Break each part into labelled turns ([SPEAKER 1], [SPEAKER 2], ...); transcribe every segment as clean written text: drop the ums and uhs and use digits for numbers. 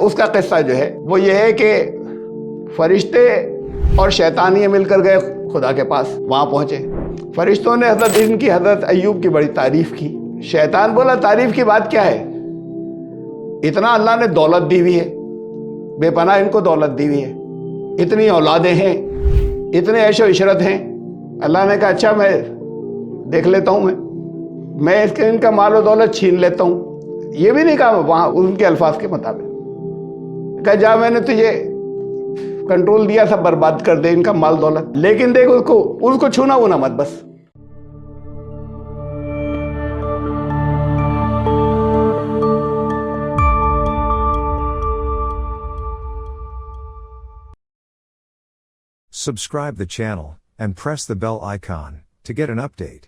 [SPEAKER 1] اس کا قصہ جو ہے وہ یہ ہے کہ فرشتے اور شیطانیے مل کر گئے خدا کے پاس، وہاں پہنچے۔ فرشتوں نے حضرت ایوب کی بڑی تعریف کی۔ شیطان بولا تعریف کی بات کیا ہے، اتنا اللہ نے دولت دی ہوئی ہے، بے پناہ ان کو دولت دی ہوئی ہے، اتنی اولادیں ہیں، اتنے عیش و عشرت ہیں۔ اللہ نے کہا اچھا میں دیکھ لیتا ہوں، میں ان کا مال و دولت چھین لیتا ہوں۔ یہ بھی نہیں کہا وہاں ان کے الفاظ کے مطابق، کہا جا میں نے تجھے کنٹرول دیا، سب برباد کر دے ان کا مال دولت، لیکن دیکھ اس کو چھونا وونا مت بس۔
[SPEAKER 2] Subscribe the channel and press the bell icon to get an update.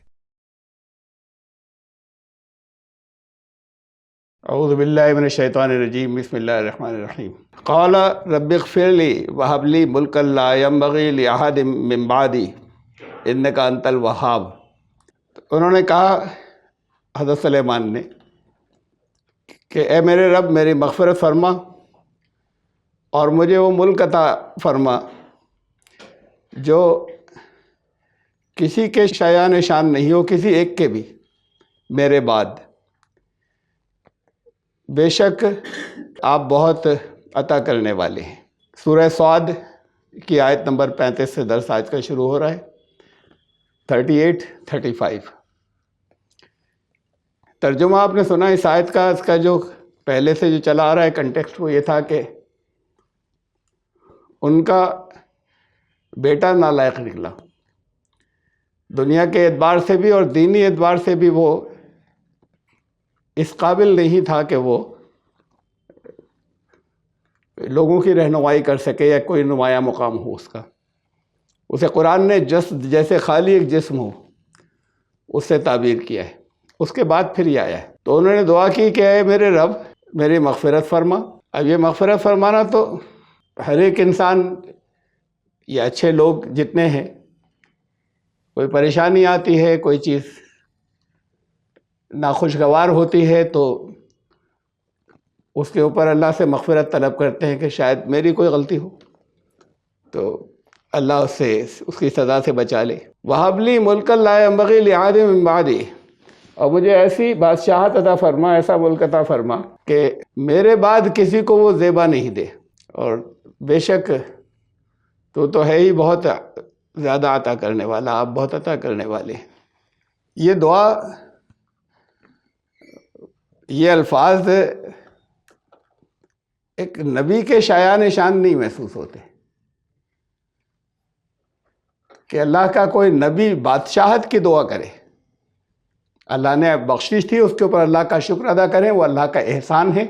[SPEAKER 1] اعوذ باللہ من الشیطان الرجیم، بسم اللہ الرحمن الرحیم۔ قال رب اغفر لی وہب لی ملکا لا ینبغی لأحد من بعدی انک انت الوہاب۔ انہوں نے کہا حضرت سلیمان نے کہ اے میرے رب میری مغفرت فرما اور مجھے وہ ملک عطا فرما جو کسی کے شایان شان نہیں ہو، کسی ایک کے بھی میرے بعد، بے شک آپ بہت عطا کرنے والے ہیں۔ سورہ صاد کی آیت نمبر 35 سے درس آج کا شروع ہو رہا ہے، 38-35۔ ترجمہ آپ نے سنا اس آیت کا، اس کا جو پہلے سے جو چلا آ رہا ہے کنٹیکسٹ وہ یہ تھا کہ ان کا بیٹا نالائق نکلا، دنیا کے اعتبار سے بھی اور دینی اعتبار سے بھی وہ اس قابل نہیں تھا کہ وہ لوگوں کی رہنمائی کر سکے یا کوئی نمایاں مقام ہو اس کا۔ اسے قرآن نے جیسے خالی ایک جسم ہو اس سے تعبیر کیا ہے۔ اس کے بعد پھر یہ آیا ہے، تو انہوں نے دعا کی کہ اے میرے رب میری مغفرت فرما۔ اب یہ مغفرت فرمانا تو ہر ایک انسان یا اچھے لوگ جتنے ہیں، کوئی پریشانی آتی ہے، کوئی چیز ناخوشگوار ہوتی ہے تو اس کے اوپر اللہ سے مغفرت طلب کرتے ہیں کہ شاید میری کوئی غلطی ہو تو اللہ اس کی سزا سے بچا لے۔ وَهَبْ لِي مُلْكًا لَا يَنبَغِي لِأَحَدٍ مِّن بَعْدِي، اور مجھے ایسی بادشاہت عطا فرما، ایسا ملک عطا فرما کہ میرے بعد کسی کو وہ زیبا نہیں دے، اور بے شک تو ہے ہی بہت زیادہ عطا کرنے والا، آپ بہت عطا کرنے والے ہیں۔ یہ دعا، یہ الفاظ ایک نبی کے شایان شان نہیں محسوس ہوتے کہ اللہ کا کوئی نبی بادشاہت کی دعا کرے۔ اللہ نے بخشش تھی، اس کے اوپر اللہ کا شکر ادا کریں، وہ اللہ کا احسان ہے،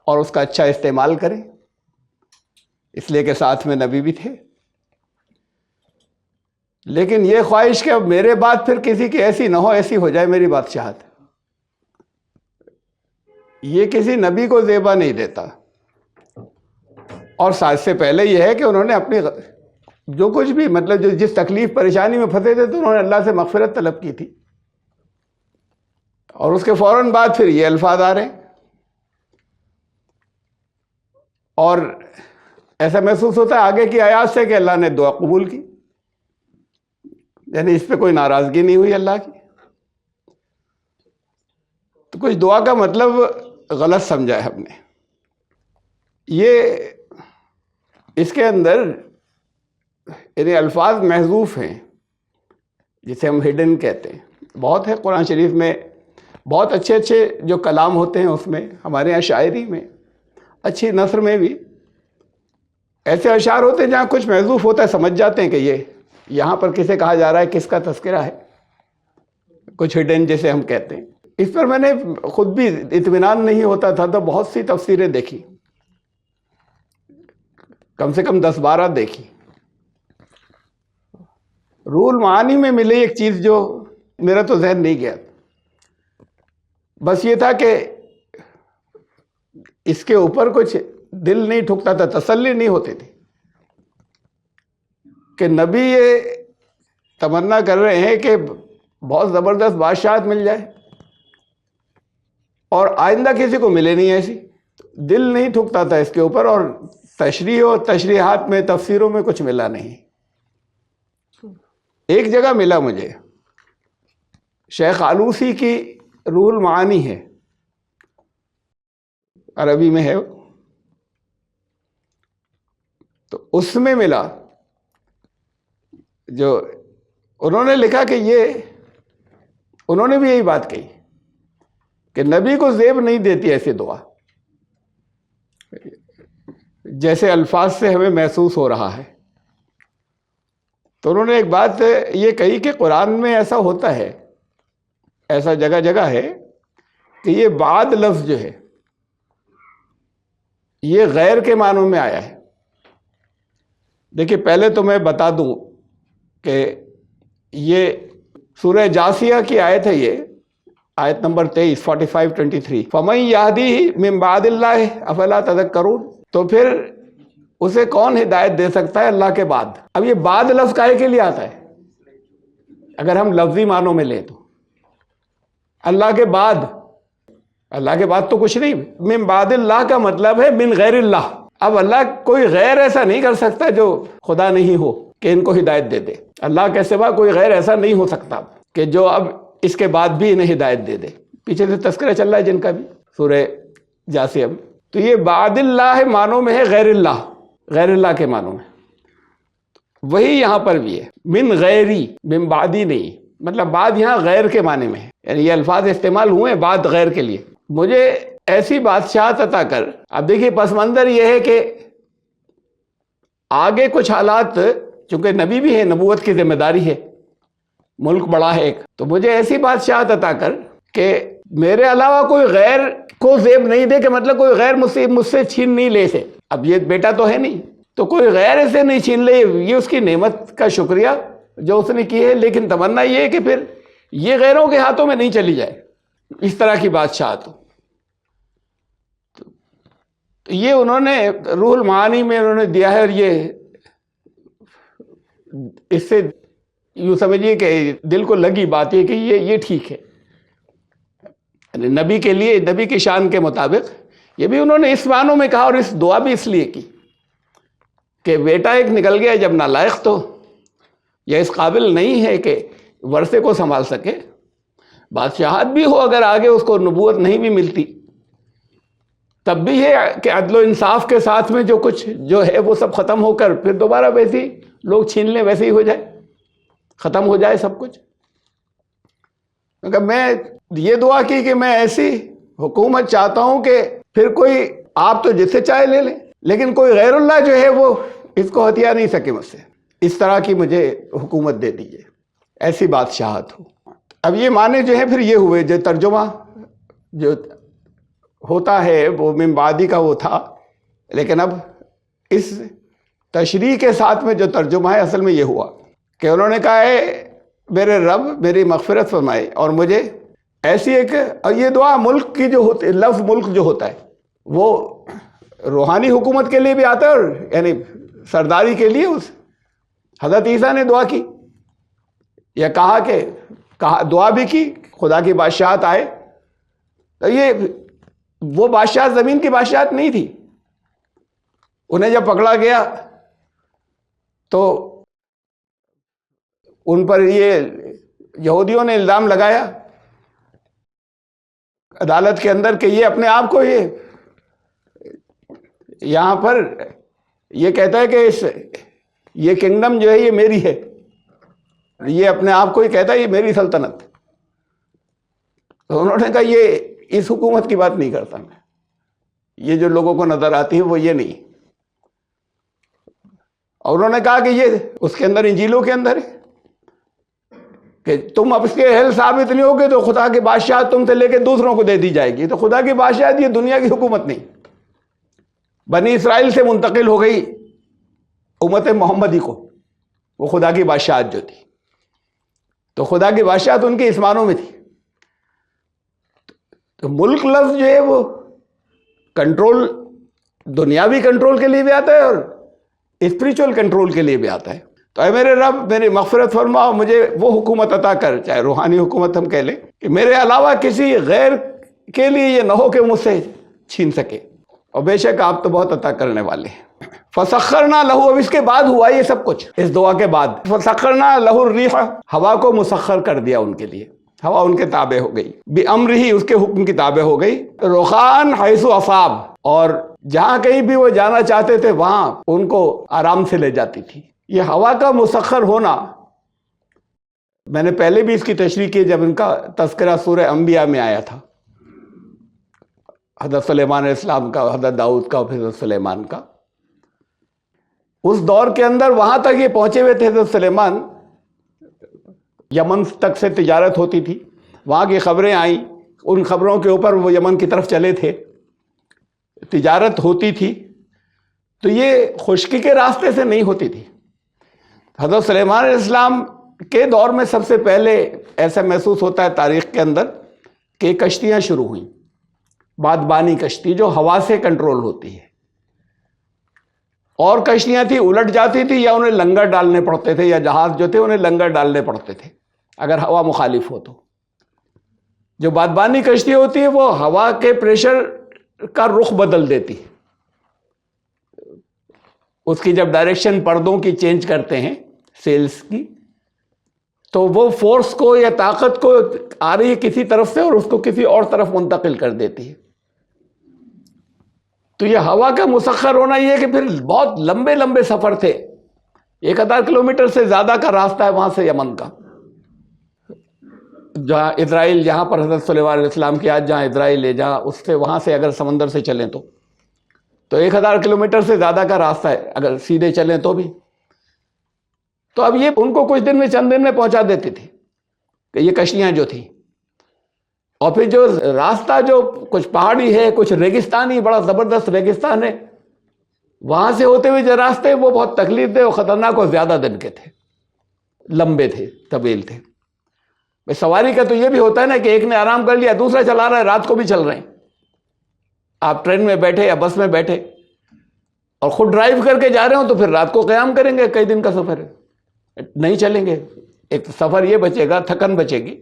[SPEAKER 1] اور اس کا اچھا استعمال کریں، اس لیے کہ ساتھ میں نبی بھی تھے۔ لیکن یہ خواہش کہ اب میرے بعد پھر کسی کی ایسی نہ ہو، ایسی ہو جائے میری بادشاہت، یہ کسی نبی کو زیبا نہیں دیتا۔ اور ساتھ سے پہلے یہ ہے کہ انہوں نے اپنی جو کچھ بھی مطلب جو جس تکلیف پریشانی میں پھنسے تھے تو انہوں نے اللہ سے مغفرت طلب کی تھی، اور اس کے فوراً بعد پھر یہ الفاظ آ رہے ہیں، اور ایسا محسوس ہوتا ہے آگے کی آیات سے کہ اللہ نے دعا قبول کی، یعنی اس پہ کوئی ناراضگی نہیں ہوئی اللہ کی۔ تو کچھ دعا کا مطلب غلط سمجھا ہے ہم نے۔ یہ اس کے اندر یعنی الفاظ محذوف ہیں، جسے ہم ہڈن کہتے ہیں، بہت ہے قرآن شریف میں، بہت اچھے اچھے جو کلام ہوتے ہیں اس میں، ہمارے یہاں شاعری میں، اچھی نثر میں بھی ایسے اشعار ہوتے ہیں جہاں کچھ محذوف ہوتا ہے، سمجھ جاتے ہیں کہ یہ یہاں پر کسے کہا جا رہا ہے، کس کا تذکرہ ہے، کچھ ہڈن جیسے ہم کہتے ہیں۔ اس پر میں نے خود بھی اطمینان نہیں ہوتا تھا تو بہت سی تفسیریں دیکھی، کم سے کم 10-12 دیکھی۔ روح المعانی میں ملی ایک چیز جو میرا تو ذہن نہیں گیا، بس یہ تھا کہ اس کے اوپر کچھ دل نہیں ٹھکتا تھا، تسلی نہیں ہوتی تھی کہ نبی یہ تمنا کر رہے ہیں کہ بہت زبردست بادشاہت مل جائے اور آئندہ کسی کو ملے نہیں ایسی۔ دل نہیں ٹھکتا تھا اس کے اوپر، اور تشریح اور تشریحات میں تفسیروں میں کچھ ملا نہیں۔ ایک جگہ ملا مجھے، شیخ آلوسی کی روح المعانی ہے، عربی میں ہے، تو اس میں ملا، جو انہوں نے لکھا کہ انہوں نے بھی یہی بات کہی کہ نبی کو زیب نہیں دیتی ایسی دعا جیسے الفاظ سے ہمیں محسوس ہو رہا ہے۔ تو انہوں نے ایک بات یہ کہی کہ قرآن میں ایسا ہوتا ہے، ایسا جگہ جگہ ہے کہ یہ بعد لفظ جو ہے یہ غیر کے معنوں میں آیا ہے۔ دیکھیے پہلے تو میں بتا دوں کہ یہ سورہ جاسیہ کی آیت ہے، یہ آیت نمبر 23 45-23 فَمَن يَهْدِهِ مِن بَعْدِ اللَّهِ أَفَلَا تَذَكَّرُونَ۔ تو پھر اسے کون ہدایت دے سکتا ہے اللہ کے بعد؟ اب یہ بعد لفظ کائے کے لیے آتا ہے اگر ہم لفظی معنوں میں لیں تو؟ اللہ کے بعد، اللہ کے بعد تو کچھ نہیں، من بعد اللہ کا مطلب ہے من غیر اللہ۔ اب اللہ کوئی غیر ایسا نہیں کر سکتا جو خدا نہیں ہو کہ ان کو ہدایت دے دے۔ اللہ کے سوا کوئی غیر ایسا نہیں ہو سکتا کہ جو اب اس کے بعد بھی انہیں ہدایت دے دے۔ پیچھے سے تذکرہ چل رہا ہے جن کا بھی سورہ جاسیہ میں، تو یہ بعد اللہ معنوں میں ہے، غیر اللہ، غیر اللہ کے معنوں میں۔ وہی یہاں پر بھی ہے، من غیری، من بعدی نہیں، مطلب بعد یہاں غیر کے معنی میں ہے، یعنی یہ الفاظ استعمال ہوئے بعد غیر کے لیے۔ مجھے ایسی بادشاہت عطا کر۔ اب دیکھیے پس منظر یہ ہے کہ آگے کچھ حالات، چونکہ نبی بھی ہے، نبوت کی ذمہ داری ہے، ملک بڑا ہے ایک، تو مجھے ایسی بادشاہت عطا کر کہ میرے علاوہ کوئی غیر کو زیب نہیں دے، کہ مطلب کوئی غیر مجھ سے چھین نہیں لے سے۔ اب یہ بیٹا تو ہے نہیں، تو کوئی غیر اسے نہیں چھین لے، یہ اس کی نعمت کا شکریہ جو اس نے کی ہے، لیکن تمنا یہ ہے کہ پھر یہ غیروں کے ہاتھوں میں نہیں چلی جائے، اس طرح کی بادشاہت ہو۔ تو یہ انہوں نے روح المعانی میں انہوں نے دیا ہے، اور یہ اس سے یوں سمجھیے کہ دل کو لگی بات یہ کہ یہ ٹھیک ہے، یعنی نبی کے لیے، نبی کی شان کے مطابق یہ بھی انہوں نے اس معنوں میں کہا، اور اس دعا بھی اس لیے کی کہ بیٹا ایک نکل گیا جب نالائق تو یا اس قابل نہیں ہے کہ ورثے کو سنبھال سکے، بادشاہت بھی ہو اگر آگے اس کو نبوت نہیں بھی ملتی تب بھی ہے کہ عدل و انصاف کے ساتھ میں جو کچھ جو ہے وہ سب ختم ہو کر پھر دوبارہ ویسے ہی لوگ چھین لیں، ویسے ہی ہو جائے، ختم ہو جائے سب کچھ۔ کیونکہ میں یہ دعا کی کہ میں ایسی حکومت چاہتا ہوں کہ پھر کوئی آپ تو جس سے چاہے لے لیں، لیکن کوئی غیر اللہ جو ہے وہ اس کو ہتھیا نہیں سکے مجھ سے، اس طرح کی مجھے حکومت دے دیجیے، ایسی بادشاہت ہو۔ اب یہ معنی جو ہے پھر یہ ہوئے، جو ترجمہ جو ہوتا ہے وہ من بعدی کا وہ تھا، لیکن اب اس تشریح کے ساتھ میں جو ترجمہ ہے اصل میں یہ ہوا کہ انہوں نے کہا ہے میرے رب میری مغفرت فرمائے اور مجھے ایسی ایک، اور یہ دعا ملک کی جو ہوتی، لفظ ملک جو ہوتا ہے وہ روحانی حکومت کے لیے بھی آتا ہے، اور یعنی سرداری کے لیے اس حضرت عیسیٰ نے دعا کی، یا کہا دعا بھی کی خدا کی بادشاہت آئے۔ تو یہ وہ بادشاہت زمین کی بادشاہت نہیں تھی، انہیں جب پکڑا گیا تو ان پر یہ یہودیوں نے الزام لگایا عدالت کے اندر کہ یہ اپنے آپ کو یہ یہاں پر یہ کہتا ہے کہ یہ کنگڈم جو ہے یہ میری ہے، یہ اپنے آپ کو ہی کہتا ہے یہ میری سلطنت۔ تو انہوں نے کہا یہ اس حکومت کی بات نہیں کرتا میں، یہ جو لوگوں کو نظر آتی ہے وہ یہ نہیں۔ اور انہوں نے کہا کہ یہ اس کے اندر انجیلوں کے اندر ہے کہ تم اب اس کے اہل ثابت نہیں ہوگے تو خدا کی بادشاہت تم سے لے کے دوسروں کو دے دی جائے گی۔ تو خدا کی بادشاہت یہ دنیا کی حکومت نہیں، بنی اسرائیل سے منتقل ہو گئی امت محمدی کو، وہ خدا کی بادشاہت جو تھی، تو خدا کی بادشاہت ان کے اس معنوں میں تھی۔ تو ملک لفظ جو ہے وہ کنٹرول، دنیاوی کنٹرول کے لیے بھی آتا ہے اور اسپریچول کنٹرول کے لیے بھی آتا ہے۔ تو اے میرے رب میری مغفرت فرما اور مجھے وہ حکومت عطا کر، چاہے روحانی حکومت ہم کہہ لیں، کہ میرے علاوہ کسی غیر کے لیے یہ نہ ہو کہ مجھ سے چھین سکے۔ اور بے شک آپ تو بہت عطا کرنے والے ہیں۔ فسخرنا لہو، اب اس کے بعد ہوا یہ سب کچھ، اس دعا کے بعد، فسخرنا لہو الریح، ہوا کو مسخر کر دیا ان کے لیے، ہوا ان کے تابع ہو گئی، بِأَمْرِهِ، اس کے حکم کی تابع ہو گئی، رخان حیث اصاب، اور جہاں کہیں بھی وہ جانا چاہتے تھے وہاں ان کو آرام سے لے جاتی تھی۔ یہ ہوا کا مسخر ہونا، میں نے پہلے بھی اس کی تشریح کی جب ان کا تذکرہ سورہ انبیاء میں آیا تھا، حضرت سلیمان علیہ السلام کا، حضرت داؤد کا، اور پھر حضرت سلیمان کا۔ اس دور کے اندر وہاں تک یہ پہنچے ہوئے تھے حضرت سلیمان، یمن تک سے تجارت ہوتی تھی، وہاں کی خبریں آئیں، ان خبروں کے اوپر وہ یمن کی طرف چلے تھے، تجارت ہوتی تھی، تو یہ خشکی کے راستے سے نہیں ہوتی تھی۔ حضرت سلیمان علیہ السلام کے دور میں سب سے پہلے ایسا محسوس ہوتا ہے تاریخ کے اندر کہ کشتیاں شروع ہوئیں، بادبانی کشتی جو ہوا سے کنٹرول ہوتی ہے، اور کشتیاں تھیں الٹ جاتی تھی یا انہیں لنگر ڈالنے پڑتے تھے، یا جہاز جو تھے انہیں لنگر ڈالنے پڑتے تھے اگر ہوا مخالف ہو تو۔ جو بادبانی کشتی ہوتی ہے وہ ہوا کے پریشر کا رخ بدل دیتی ہے، اس کی جب ڈائریکشن پردوں کی چینج کرتے ہیں سیلز کی، تو وہ فورس کو یا طاقت کو آ رہی ہے کسی طرف سے اور اس کو کسی اور طرف منتقل کر دیتی ہے۔ تو یہ ہوا کا مسخر ہونا یہ ہے کہ پھر بہت لمبے لمبے سفر تھے، 1000 کلومیٹر سے زیادہ کا راستہ ہے وہاں سے یمن کا، جہاں اسرائیل، جہاں پر حضرت سلیمان علیہ السلام کی آج جہاں اسرائیل ہے، جہاں اس سے وہاں سے اگر سمندر سے چلیں تو 1000 کلومیٹر سے زیادہ کا راستہ ہے اگر سیدھے چلیں تو بھی۔ تو اب یہ ان کو کچھ دن میں، چند دن میں پہنچا دیتی تھی کہ یہ کشتیاں جو تھیں، اور پھر جو راستہ جو کچھ پہاڑی ہے، کچھ ریگستانی، بڑا زبردست ریگستان ہے، وہاں سے ہوتے ہوئے جو راستے وہ بہت تکلیف دہ اور خطرناک اور زیادہ دن کے تھے، لمبے تھے، طویل تھے۔ سواری کا تو یہ بھی ہوتا ہے نا کہ ایک نے آرام کر لیا، دوسرا چلا رہا ہے، رات کو بھی چل رہے ہیں، آپ ٹرین میں بیٹھے یا بس میں بیٹھے اور خود ڈرائیو کر کے جا رہے ہوں تو پھر رات کو قیام کریں گے، کئی دن کا سفر ہے، نہیں چلیں گے۔ ایک سفر یہ بچے گا، تھکن بچے گی،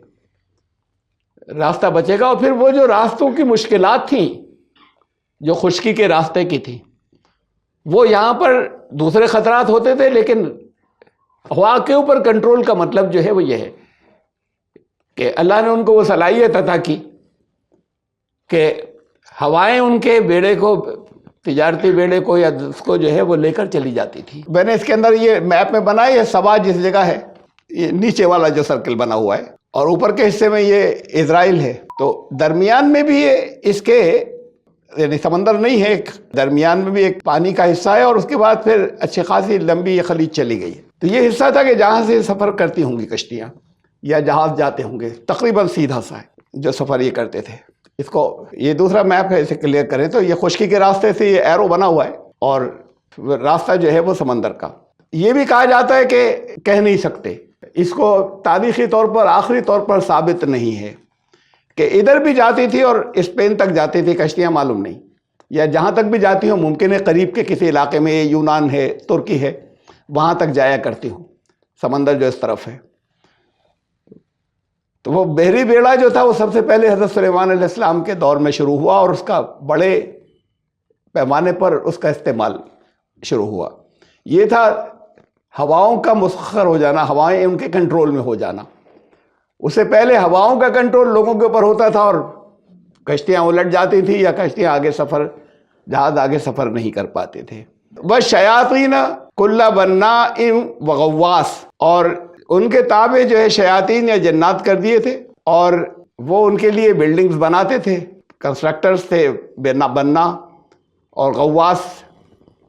[SPEAKER 1] راستہ بچے گا، اور پھر وہ جو راستوں کی مشکلات تھیں جو خشکی کے راستے کی تھی، وہ یہاں پر دوسرے خطرات ہوتے تھے، لیکن ہوا کے اوپر کنٹرول کا مطلب جو ہے وہ یہ ہے کہ اللہ نے ان کو وہ صلاحیت عطا کی کہ ہوائیں ان کے بیڑے کو، تجارتی بیڑے کو یا اس کو جو ہے وہ لے کر چلی جاتی تھی۔ میں نے اس کے اندر یہ میپ میں بنایا، یہ سبا جس جگہ ہے، یہ نیچے والا جو سرکل بنا ہوا ہے، اور اوپر کے حصے میں یہ اسرائیل ہے، تو درمیان میں بھی اس کے یعنی سمندر نہیں ہے، درمیان میں بھی ایک پانی کا حصہ ہے، اور اس کے بعد پھر اچھی خاصی لمبی یہ خلیج چلی گئی ہے۔ تو یہ حصہ تھا کہ جہاں سے سفر کرتی ہوں گی کشتیاں یا جہاز جاتے ہوں گے، تقریباً سیدھا سا ہے جو سفر یہ کرتے تھے۔ اس کو یہ دوسرا میپ ہے، اسے کلیئر کریں تو یہ خشکی کے راستے سے یہ ایرو بنا ہوا ہے، اور راستہ جو ہے وہ سمندر کا۔ یہ بھی کہا جاتا ہے کہ کہہ نہیں سکتے، اس کو تاریخی طور پر آخری طور پر ثابت نہیں ہے کہ ادھر بھی جاتی تھی اور اسپین تک جاتی تھی کشتیاں، معلوم نہیں، یا جہاں تک بھی جاتی ہوں ممکن ہے قریب کے کسی علاقے میں، یونان ہے، ترکی ہے، وہاں تک جایا کرتی ہوں، سمندر جو اس طرف ہے۔ تو وہ بحری بیڑا جو تھا وہ سب سے پہلے حضرت سلیمان علیہ السلام کے دور میں شروع ہوا، اور اس کا بڑے پیمانے پر اس کا استعمال شروع ہوا۔ یہ تھا ہواؤں کا مسخر ہو جانا، ہوائیں ان کے کنٹرول میں ہو جانا۔ اس سے پہلے ہواؤں کا کنٹرول لوگوں کے اوپر ہوتا تھا، اور کشتیاں الٹ جاتی تھی یا کشتیاں آگے سفر، جہاز آگے سفر نہیں کر پاتے تھے۔ وَالشَّيَاطِينَ كُلَّ بَنَّاءٍ وَغَوَّاصٍ، اور ان کے تابع جو ہے شیاطین یا جنات کر دیے تھے، اور وہ ان کے لیے بلڈنگز بناتے تھے، کنسٹرکٹرز تھے، بننا، اور غواص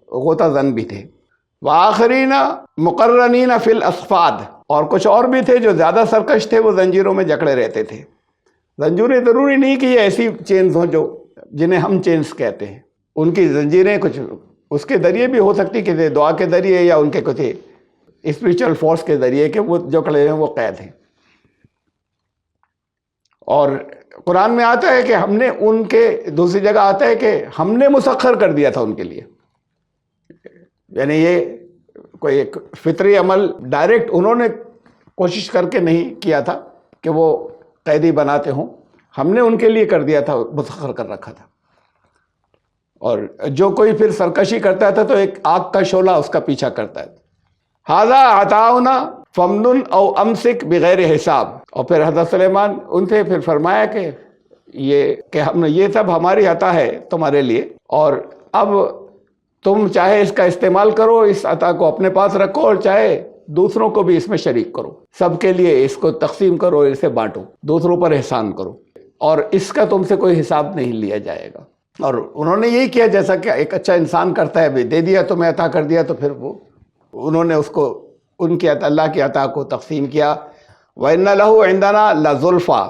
[SPEAKER 1] غوطہ زن بھی تھے۔ وآخرین مقرنین فی الاصفاد، اور کچھ اور بھی تھے جو زیادہ سرکش تھے، وہ زنجیروں میں جکڑے رہتے تھے۔ زنجیریں ضروری نہیں کہ یہ ایسی چینز ہوں جو جنہیں ہم چینز کہتے ہیں، ان کی زنجیریں کچھ اس کے ذریعے بھی ہو سکتی کہ دعا کے ذریعے یا ان کے کچھ اسپریچول فورس کے ذریعے کہ وہ جو کھڑے ہیں وہ قید ہیں۔ اور قرآن میں آتا ہے کہ ہم نے ان کے، دوسری جگہ آتا ہے کہ ہم نے مسخر کر دیا تھا ان کے لیے، یعنی یہ کوئی ایک فطری عمل ڈائریکٹ انہوں نے کوشش کر کے نہیں کیا تھا کہ وہ قیدی بناتے ہوں، ہم نے ان کے لیے کر دیا تھا، مسخر کر رکھا تھا۔ اور جو کوئی پھر سرکشی کرتا تھا تو ایک آگ کا شعلہ اس کا پیچھا کرتا ہے. ھذا عطاؤنا فمنن او امسک بغیر حساب. اور پھر حضرت سلیمان ان سے پھر فرمایا کہ ہم نے یہ سب ہماری عطا ہے تمہارے لیے، اور اب تم چاہے اس کا استعمال کرو، اس عطا کو اپنے پاس رکھو، اور چاہے دوسروں کو بھی اس میں شریک کرو، سب کے لیے اس کو تقسیم کرو، اسے بانٹو، دوسروں پر احسان کرو، اور اس کا تم سے کوئی حساب نہیں لیا جائے گا. اور انہوں نے یہی کیا جیسا کہ ایک اچھا انسان کرتا ہے، بھی دے دیا تمہیں، عطا کر دیا، تو پھر انہوں نے اس کو ان کی اللہ کی عطا کو تقسیم کیا. وَإِنَّ لَهُ عِندَنَا لَزُلْفَىٰ.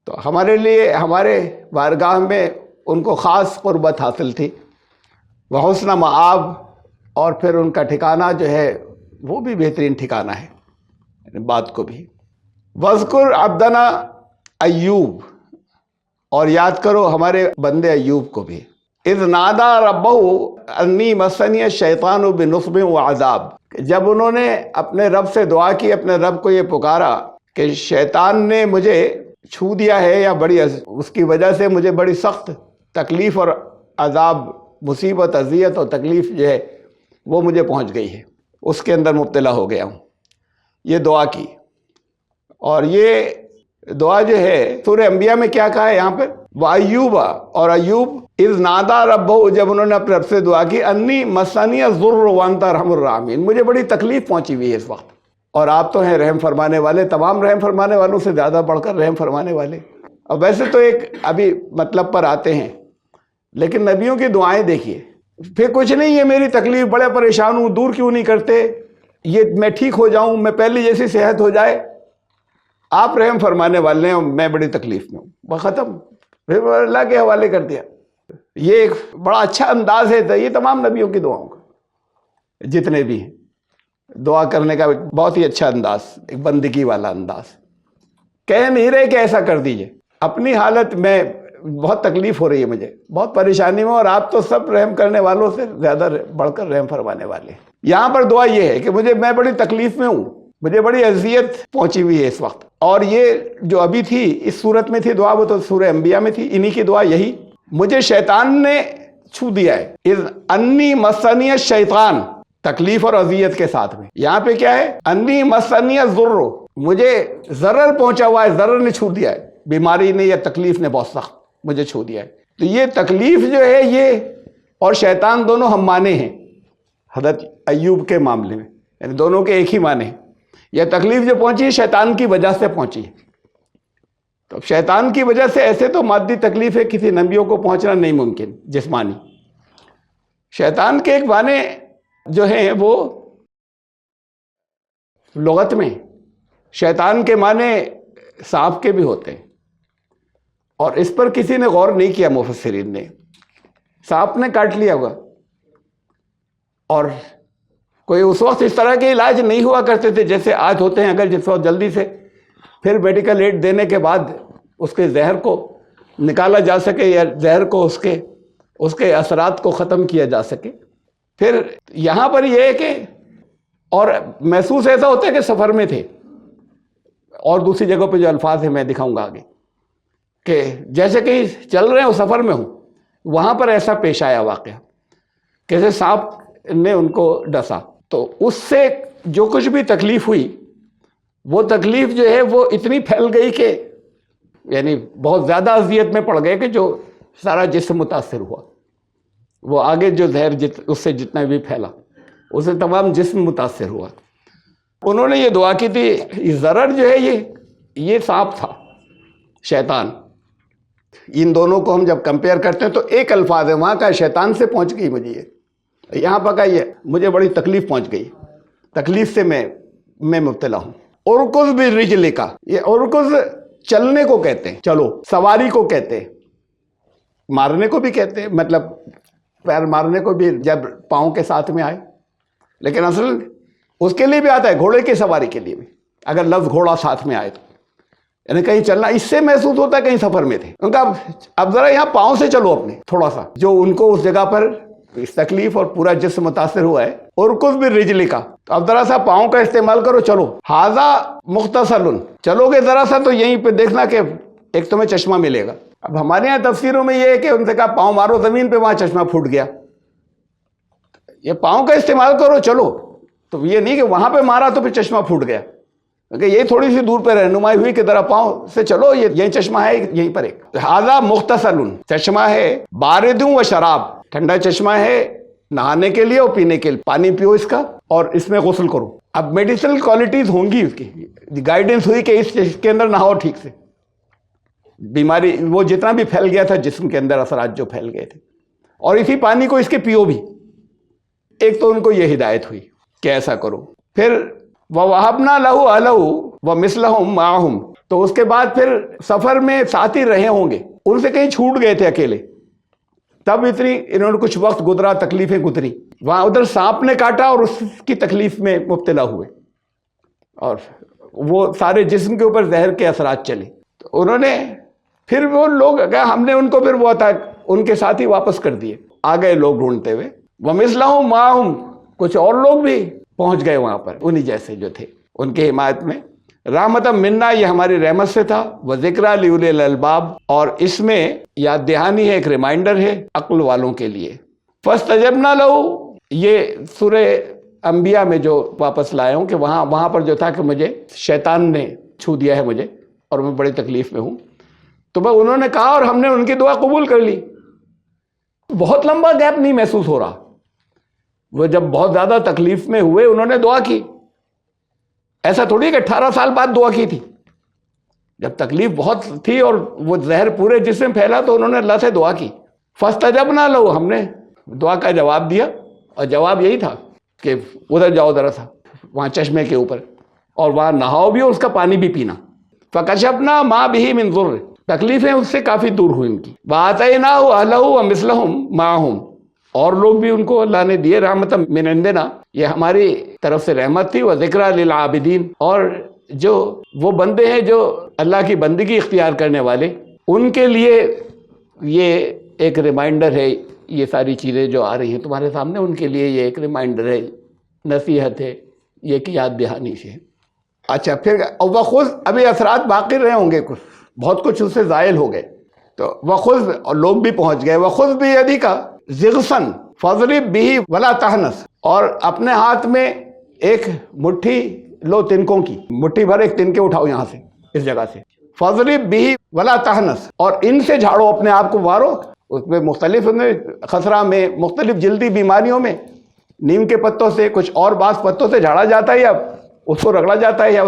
[SPEAKER 1] تو ہمارے لیے ہمارے بارگاہ میں ان کو خاص قربت حاصل تھی. وحسن مآب، اور پھر ان کا ٹھکانہ جو ہے وہ بھی بہترین ٹھکانہ ہے، یعنی بات کو بھی. وَاذْكُرْ عَبْدَنَا ایوب، اور یاد کرو ہمارے بندے ایوب کو بھی. اذ نادا ربہ انی مسنی الشیطان بنصب وعذاب. جب انہوں نے اپنے رب سے دعا کی، اپنے رب کو یہ پکارا کہ شیطان نے مجھے چھو دیا ہے، یا اس کی وجہ سے مجھے بڑی سخت تکلیف اور عذاب، مصیبت، اذیت اور تکلیف جو ہے وہ مجھے پہنچ گئی ہے، اس کے اندر مبتلا ہو گیا ہوں. یہ دعا کی. اور یہ دعا جو ہے سورہ انبیاء میں کیا کہا ہے یہاں پر؟ وَأَيُّوبَ، اور ایوب اذ نادا ربہ، جب انہوں نے اپنے رب سے دعا کی، انی مسنی الضر وانت ارحم الراحمین، مجھے بڑی تکلیف پہنچی ہوئی ہے اس وقت، اور آپ تو ہیں رحم فرمانے والے، تمام رحم فرمانے والوں سے زیادہ بڑھ کر رحم فرمانے والے. اور ویسے تو ایک ابھی مطلب پر آتے ہیں، لیکن نبیوں کی دعائیں دیکھیے. پھر کچھ نہیں ہے، میری تکلیف، بڑے پریشان ہوں، دور کیوں نہیں کرتے، یہ میں ٹھیک ہو جاؤں، میں پہلی جیسی صحت ہو جائے، آپ رحم فرمانے والے ہیں اور میں بڑی تکلیف میں ہوں، بس ختم، پھر اللہ کے حوالے کر دیا. یہ ایک بڑا اچھا انداز ہے. یہ تمام نبیوں کی دعاؤں کا، جتنے بھی ہیں، دعا کرنے کا ایک بہت ہی اچھا انداز، ایک بندگی والا انداز. کہہ نہیں رہے کہ ایسا کر دیجئے، اپنی حالت میں بہت تکلیف ہو رہی ہے، مجھے بہت پریشانی میں، اور آپ تو سب رحم کرنے والوں سے زیادہ بڑھ کر رحم فرمانے والے ہیں. یہاں پر دعا یہ ہے کہ میں بڑی تکلیف میں ہوں، مجھے بڑی اذیت پہنچی ہوئی ہے اس وقت. اور یہ جو ابھی تھی اس صورت میں تھی دعا، وہ تو سورہ انبیاء میں تھی. انہی کی دعا یہی، مجھے شیطان نے چھو دیا ہے. اذ انی مسنی الشیطان، تکلیف اور اذیت کے ساتھ میں. یہاں پہ کیا ہے؟ انی مسنی الضر، مجھے ضرر پہنچا ہوا ہے، ضرر نے چھو دیا ہے، بیماری نے یا تکلیف نے بہت سخت مجھے چھو دیا ہے. تو یہ تکلیف جو ہے یہ اور شیطان دونوں ہم معنی ہیں حضرت ایوب کے معاملے میں، یعنی دونوں کے ایک ہی معنی ہیں. یہ تکلیف جو پہنچی ہے شیطان کی وجہ سے پہنچی ہے. تو شیطان کی وجہ سے، ایسے تو مادی تکلیف ہے کسی نبیوں کو پہنچنا نہیں ممکن، جسمانی. شیطان کے ایک معنی جو ہیں وہ لغت میں شیطان کے معنی سانپ کے بھی ہوتے ہیں، اور اس پر کسی نے غور نہیں کیا مفسرین نے. سانپ نے کاٹ لیا ہوگا، اور کوئی اس وقت اس طرح کے علاج نہیں ہوا کرتے تھے جیسے آج ہوتے ہیں. اگر جس وقت جلدی سے پھر میڈیکل ایڈ دینے کے بعد اس کے زہر کو نکالا جا سکے، یا زہر کو اس کے اثرات کو ختم کیا جا سکے. پھر یہاں پر یہ ہے کہ اور محسوس ایسا ہوتا ہے کہ سفر میں تھے، اور دوسری جگہوں پہ جو الفاظ ہیں میں دکھاؤں گا آگے، کہ جیسے کہیں چل رہے ہیں اور سفر میں ہوں، وہاں پر ایسا پیش آیا واقعہ، کیسے سانپ نے ان کو ڈسا. تو اس سے جو کچھ بھی تکلیف ہوئی، وہ تکلیف جو ہے وہ اتنی پھیل گئی کہ یعنی بہت زیادہ اذیت میں پڑ گئے کہ جو سارا جسم متاثر ہوا. وہ آگے جو زہر اس سے جتنا بھی پھیلا، اس سے تمام جسم متاثر ہوا. انہوں نے یہ دعا کی تھی. ضرر جو ہے یہ سانپ تھا، شیطان. ان دونوں کو ہم جب کمپیئر کرتے ہیں تو ایک الفاظ ہے، وہاں کا شیطان سے پہنچ گئی مجھے یہ، یہاں پر کا یہ مجھے بڑی تکلیف پہنچ گئی، تکلیف سے میں مبتلا ہوں. ارکض برجلک، یہ ارکض چلنے کو کہتے ہیں، چلو، سواری کو کہتے ہیں، مارنے کو بھی کہتے ہیں، مطلب پیر مارنے کو بھی جب پاؤں کے ساتھ میں آئے. لیکن اصل اس کے لیے بھی آتا ہے، گھوڑے کی سواری کے لیے بھی، اگر لفظ گھوڑا ساتھ میں آئے تو، یعنی کہیں چلنا. اس سے محسوس ہوتا ہے کہیں سفر میں تھے. ان کا اب ذرا یہاں پاؤں سے چلو اپنے، تھوڑا سا جو ان کو اس جگہ پر اس تکلیف اور پورا جسم متاثر ہوا ہے. ارکض برجلک، تو اب ذرا سا پاؤں کا استعمال کرو، چلو. ھذا مختصر، چلو گے ذرا سا تو یہیں پہ دیکھنا کہ ایک تمہیں چشمہ ملے گا. اب ہمارے یہاں تفسیروں میں یہ ہے کہ ان سے کہا پاؤں مارو زمین پہ، وہاں چشمہ پھوٹ گیا، یہ پاؤں کا استعمال کرو چلو، تو یہ نہیں کہ وہاں پہ مارا تو پھر چشمہ پھوٹ گیا، کیونکہ یہ تھوڑی سی دور پہ رہنمائی ہوئی کہ ذرا پاؤں سے چلو، یہی چشمہ ہے یہیں پر ایک ہذا مختصل، چشمہ ہے بارد و شراب، ٹھنڈا چشمہ ہے نہانے کے لیے اور پینے کے لیے، پانی پیو اس کا اور اس میں غسل کرو۔ اب میڈیسنل کوالٹیز ہوں گی اس کی، گائیڈنس ہوئی کہ اس کے اندر نہاؤ ٹھیک سے، بیماری وہ جتنا بھی پھیل گیا تھا جسم کے اندر، اثرات جو پھیل گئے تھے، اور اسی پانی کو اس کے پیو بھی۔ ایک تو ان کو یہ ہدایت ہوئی کہ ایسا کرو، پھر وَوَهَبْنَا لَهُ أَهْلَهُ وَمِثْلَهُمْ مَعَهُمْ، تو اس کے بعد پھر سفر میں ساتھی رہے ہوں گے، ان سے کہیں چھوٹ گئے تھے اکیلے، تب اتنی انہوں نے کچھ وقت گزرا، تکلیفیں گزری، وہاں ادھر سانپ نے کاٹا اور اس کی تکلیف میں مبتلا ہوئے، اور وہ سارے جسم کے اوپر زہر کے اثرات چلے، تو انہوں نے پھر وہ لوگ ہم نے ان کو پھر وہ تھا ان کے ساتھ ہی واپس کر دیے، آ گئے لوگ ڈھونڈتے ہوئے، وَمِثْلَهُمْ مَعَهُمْ، کچھ اور لوگ بھی پہنچ گئے وہاں پر انہی جیسے جو تھے ان کے حمایت میں، رحمتً منا، یہ ہماری رحمت سے تھا، وذکریٰ لأولی الالباب، اور اس میں یاد دہانی ہے، ایک ریمائنڈر ہے عقل والوں کے لیے۔ فاستجبنا لہ، یہ سورہ انبیاء میں جو واپس لائے ہوں کہ وہاں پر جو تھا کہ مجھے شیطان نے چھو دیا ہے مجھے اور میں بڑی تکلیف میں ہوں، تو بس انہوں نے کہا اور ہم نے ان کی دعا قبول کر لی۔ بہت لمبا گیپ نہیں محسوس ہو رہا، وہ جب بہت زیادہ تکلیف میں ہوئے انہوں نے دعا کی، ایسا تھوڑی کہ 18 سال بعد دعا کی تھی، جب تکلیف بہت تھی اور وہ زہر پورے جسم میں پھیلا تو انہوں نے اللہ سے دعا کی، فاستجبنا لہ، ہم نے دعا کا جواب دیا، اور جواب یہی تھا کہ ادھر جاؤ ذرا سا وہاں چشمے کے اوپر، اور وہاں نہاؤ بھی اور اس کا پانی بھی پینا، فکشفنا ما بہ من ضر، تکلیفیں اس سے کافی دور ہوئی ان کی، وآتیناہ اہلہ ومثلہم معہم، اور لوگ بھی ان کو اللہ نے دیے، رحمت من عندنا، یہ ہماری طرف سے رحمت تھی، وذکریٰ للعابدین، اور جو وہ بندے ہیں جو اللہ کی بندگی اختیار کرنے والے، ان کے لیے یہ ایک ریمائنڈر ہے، یہ ساری چیزیں جو آ رہی ہیں تمہارے سامنے، ان کے لیے یہ ایک ریمائنڈر ہے، نصیحت ہے، یہ ایک یاد دہانی سے۔ اچھا پھر وخذ، ابھی اثرات باقی رہے ہوں گے، کچھ بہت کچھ اس سے زائل ہو گئے، تو وخذ، اور لوگ بھی پہنچ گئے، وخذ بیدک ضغثا فاضرب بہ ولا تحنث، اور اپنے ہاتھ میں ایک مٹھی لو تنکوں کی، مٹھی بھر ایک تنکے اٹھاؤ یہاں سے، اس جگہ سے، فاضرب بہ ولا تحنث، اور ان سے جھاڑو اپنے آپ کو، مارو، اس میں مختلف خسرہ میں، مختلف جلدی بیماریوں میں نیم کے پتوں سے، کچھ اور بعض پتوں سے جھاڑا جاتا ہے، یا اس کو رگڑا جاتا ہے، یا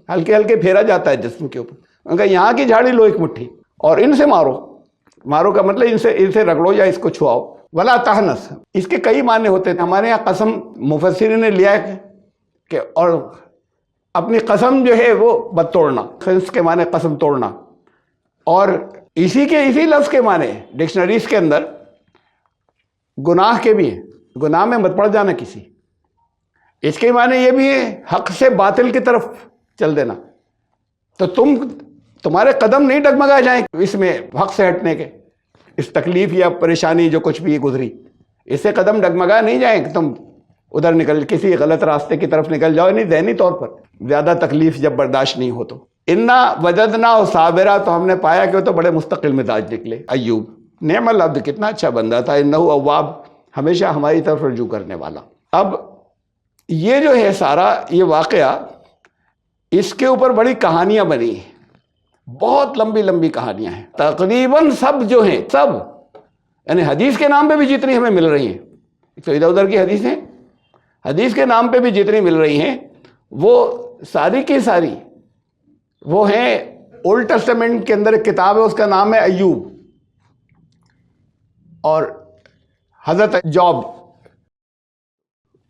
[SPEAKER 1] ہلکے ہلکے پھیرا جاتا ہے جسم کے اوپر، ان کا یہاں کی جھاڑی لو ایک مٹھی، اور ان سے مارو، مارو کا مطلب ان سے رگڑو یا اس کو چھواؤ، ولا تحنث، اس کے کئی معنی ہوتے ہیں، ہمارے یہاں قسم مفسرین نے لیا ہے کہ، اور اپنی قسم جو ہے وہ مت توڑنا، خنث کے معنی قسم توڑنا، اور اسی لفظ کے معنی ڈکشنریز کے اندر گناہ کے بھی ہیں، گناہ میں مت پڑ جانا کسی، اس کے معنی یہ بھی ہے حق سے باطل کی طرف چل دینا، تو تمہارے قدم نہیں ڈگمگا جائیں اس میں حق سے ہٹنے کے، اس تکلیف یا پریشانی جو کچھ بھی گزری، اس سے قدم ڈگمگا نہیں جائیں کہ تم ادھر کسی غلط راستے کی طرف نکل جاؤ، نہیں ذہنی طور پر زیادہ تکلیف جب برداشت نہیں ہو تو۔ انا وجدنا صابرا، تو ہم نے پایا کہ وہ تو بڑے مستقل مزاج نکلے، ایوب، نعم العبد، کتنا اچھا بندہ تھا، انہ اواب، ہمیشہ ہماری طرف رجوع کرنے والا۔ اب یہ جو ہے سارا یہ واقعہ، اس کے اوپر بڑی کہانیاں بنی ہیں، بہت لمبی لمبی کہانیاں ہیں، تقریباً سب جو ہیں، سب یعنی حدیث کے نام پہ بھی جتنی ہمیں مل رہی ہیں، تو ادھر ادھر کی حدیثیں، حدیث کے نام پہ بھی جتنی مل رہی ہیں، وہ ساری کی ساری وہ ہیں اولڈ ٹیسٹمنٹ کے اندر ایک کتاب ہے، اس کا نام ہے ایوب، اور حضرت جاب،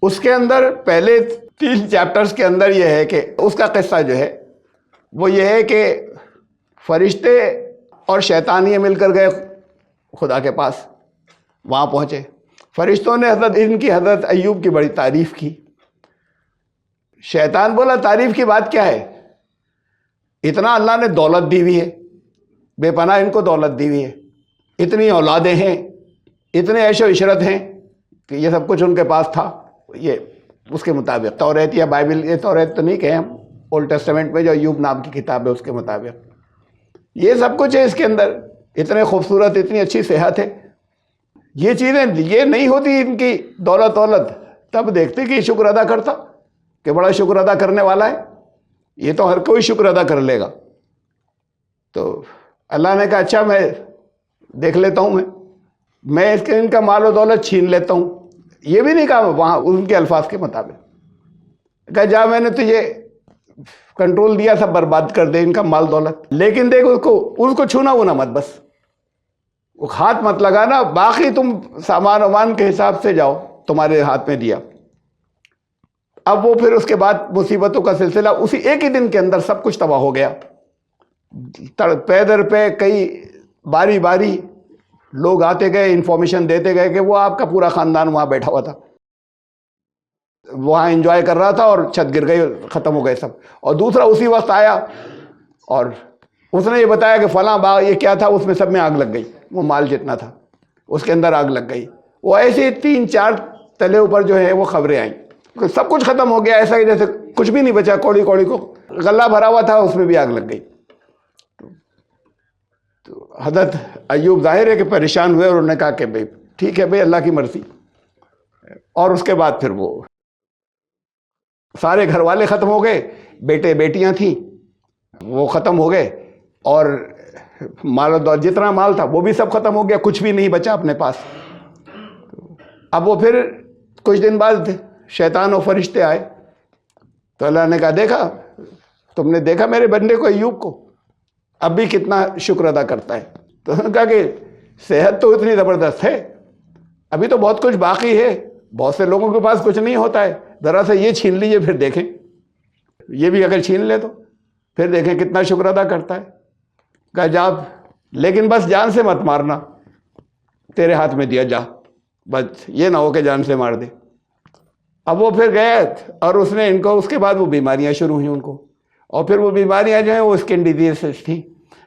[SPEAKER 1] اس کے اندر پہلے 3 چیپٹرز کے اندر یہ ہے کہ اس کا قصہ جو ہے وہ یہ ہے کہ فرشتے اور شیطانیے مل کر گئے خدا کے پاس، وہاں پہنچے، فرشتوں نے حضرت ایوب کی بڑی تعریف کی، شیطان بولا تعریف کی بات کیا ہے، اتنا اللہ نے دولت دی ہوئی ہے، بے پناہ ان کو دولت دی ہوئی ہے، اتنی اولادیں ہیں، اتنے عیش و عشرت ہیں، کہ یہ سب کچھ ان کے پاس تھا، یہ اس کے مطابق توریت یا بائبل، یہ توریت تو نہیں کہیں ہم، اولڈ ٹیسٹمنٹ میں جو ایوب نام کی کتاب ہے اس کے مطابق یہ سب کچھ ہے اس کے اندر، اتنے خوبصورت، اتنی اچھی صحت ہے. یہ چیزیں یہ نہیں ہوتی ان کی دولت، تب دیکھتے کہ شکر ادا کرتا کہ بڑا شکر ادا کرنے والا ہے. یہ تو ہر کوئی شکر ادا کر لے گا. تو اللہ نے کہا اچھا میں دیکھ لیتا ہوں، میں اس کے ان کا مال و دولت چھین لیتا ہوں. یہ بھی نہیں کہا وہاں ان کے الفاظ کے مطابق، کہا جا میں نے تجھے کنٹرول دیا، سب برباد کر دے ان کا مال دولت، لیکن دیکھ اس کو چھونا ہونا مت، بس وہ ہاتھ مت لگانا، باقی تم سامان وامان کے حساب سے جاؤ، تمہارے ہاتھ میں دیا. اب وہ پھر اس کے بعد مصیبتوں کا سلسلہ اسی ایک ہی دن کے اندر سب کچھ تباہ ہو گیا. پے در پہ کئی باری باری لوگ آتے گئے، انفارمیشن دیتے گئے کہ وہ آپ کا پورا خاندان وہاں بیٹھا ہوا تھا، وہاں انجوائے کر رہا تھا اور چھت گر گئی، ختم ہو گئے سب. اور دوسرا اسی وقت آیا اور اس نے یہ بتایا کہ فلاں باغ یہ کیا تھا، اس میں سب میں آگ لگ گئی، وہ مال جتنا تھا اس کے اندر آگ لگ گئی. وہ ایسے 3-4 تلے اوپر جو ہے وہ خبریں آئیں، سب کچھ ختم ہو گیا، ایسا ہی جیسے کچھ بھی نہیں بچا. کوڑی کو غلہ بھرا ہوا تھا، اس میں بھی آگ لگ گئی. تو حضرت ایوب ظاہر ہے کہ پریشان ہوئے اور انہوں نے کہا کہ بھائی ٹھیک ہے بھائی، اللہ کی مرضی. اور اس کے بعد پھر وہ سارے گھر والے ختم ہو گئے، بیٹے بیٹیاں تھیں وہ ختم ہو گئے، اور مال و دولت جتنا مال تھا وہ بھی سب ختم ہو گیا، کچھ بھی نہیں بچا اپنے پاس. اب وہ پھر کچھ دن بعد شیطان و فرشتے آئے تو اللہ نے کہا دیکھا، تم نے دیکھا میرے بندے کو ایوب کو، اب بھی کتنا شکر ادا کرتا ہے. تو انہوں نے کہا کہ صحت تو اتنی زبردست ہے، ابھی تو بہت کچھ باقی ہے، بہت سے لوگوں کے پاس کچھ نہیں ہوتا ہے، ذرا سے یہ چھین لیجئے پھر دیکھیں، یہ بھی اگر چھین لے تو پھر دیکھیں کتنا شکر ادا کرتا ہے. کہا جا، لیکن بس جان سے مت مارنا، تیرے ہاتھ میں دیا، جا، بس یہ نہ ہو کہ جان سے مار دے. اب وہ پھر گئے اور اس نے ان کو، اس کے بعد وہ بیماریاں شروع ہوئیں ان کو، اور پھر وہ بیماریاں جو ہیں وہ اسکن ڈیزیز تھیں،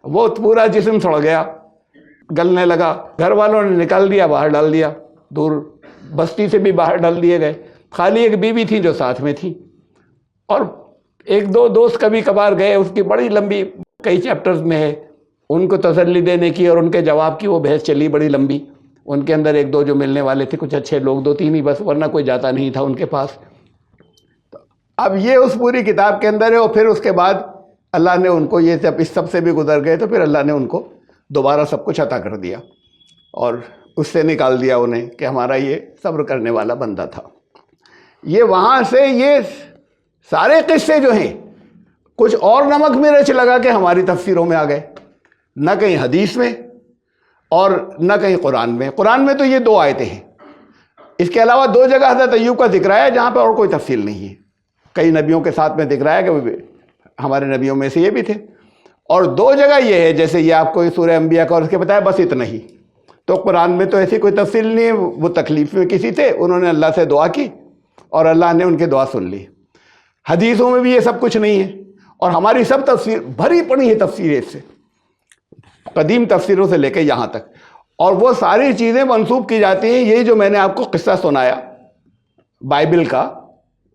[SPEAKER 1] وہ پورا جسم سڑ گیا، گلنے لگا. گھر والوں نے نکال دیا، باہر ڈال دیا، دور بستی سے بھی باہر ڈال دیے گئے. خالی ایک بیوی تھی جو ساتھ میں تھی، اور 1-2 دوست کبھی کبھار گئے. اس کی بڑی لمبی کئی چیپٹرز میں ہے، ان کو تسلی دینے کی اور ان کے جواب کی وہ بحث چلی بڑی لمبی. ان کے اندر 1-2 جو ملنے والے تھے، کچھ اچھے لوگ 2-3 ہی بس، ورنہ کوئی جاتا نہیں تھا ان کے پاس. اب یہ اس پوری کتاب کے اندر ہے. اور پھر اس کے بعد اللہ نے ان کو، یہ جب اس سب سے بھی گزر گئے تو پھر اللہ نے ان کو دوبارہ سب کچھ عطا کر دیا اور اس سے نکال دیا انہیں کہ ہمارا یہ صبر کرنے والا بندہ تھا. یہ وہاں سے یہ سارے قصے جو ہیں کچھ اور نمک مرچ لگا کے ہماری تفسیروں میں آ گئے، نہ کہیں حدیث میں اور نہ کہیں قرآن میں. قرآن میں تو یہ 2 آیتیں ہیں، اس کے علاوہ 2 جگہ حضرت ایوب کا ذکر آیا جہاں پہ اور کوئی تفصیل نہیں ہے. کئی نبیوں کے ساتھ میں ذکر آیا کہ وہ ہمارے نبیوں میں سے یہ بھی تھے. اور 2 جگہ یہ ہے، جیسے یہ آپ کو سورہ انبیاء کا اور اس کے بتایا، بس اتنا ہی. تو قرآن میں تو ایسی کوئی تفصیل نہیں ہے. وہ تکلیف میں کسی تھے، انہوں نے اللہ سے دعا کی اور اللہ نے ان کی دعا سن لی. حدیثوں میں بھی یہ سب کچھ نہیں ہے، اور ہماری سب تفسیر بھری پڑی ہے تفسیریں اس سے، قدیم تفسیروں سے لے کے یہاں تک. اور وہ ساری چیزیں منسوب کی جاتی ہیں. یہی جو میں نے آپ کو قصہ سنایا بائبل کا،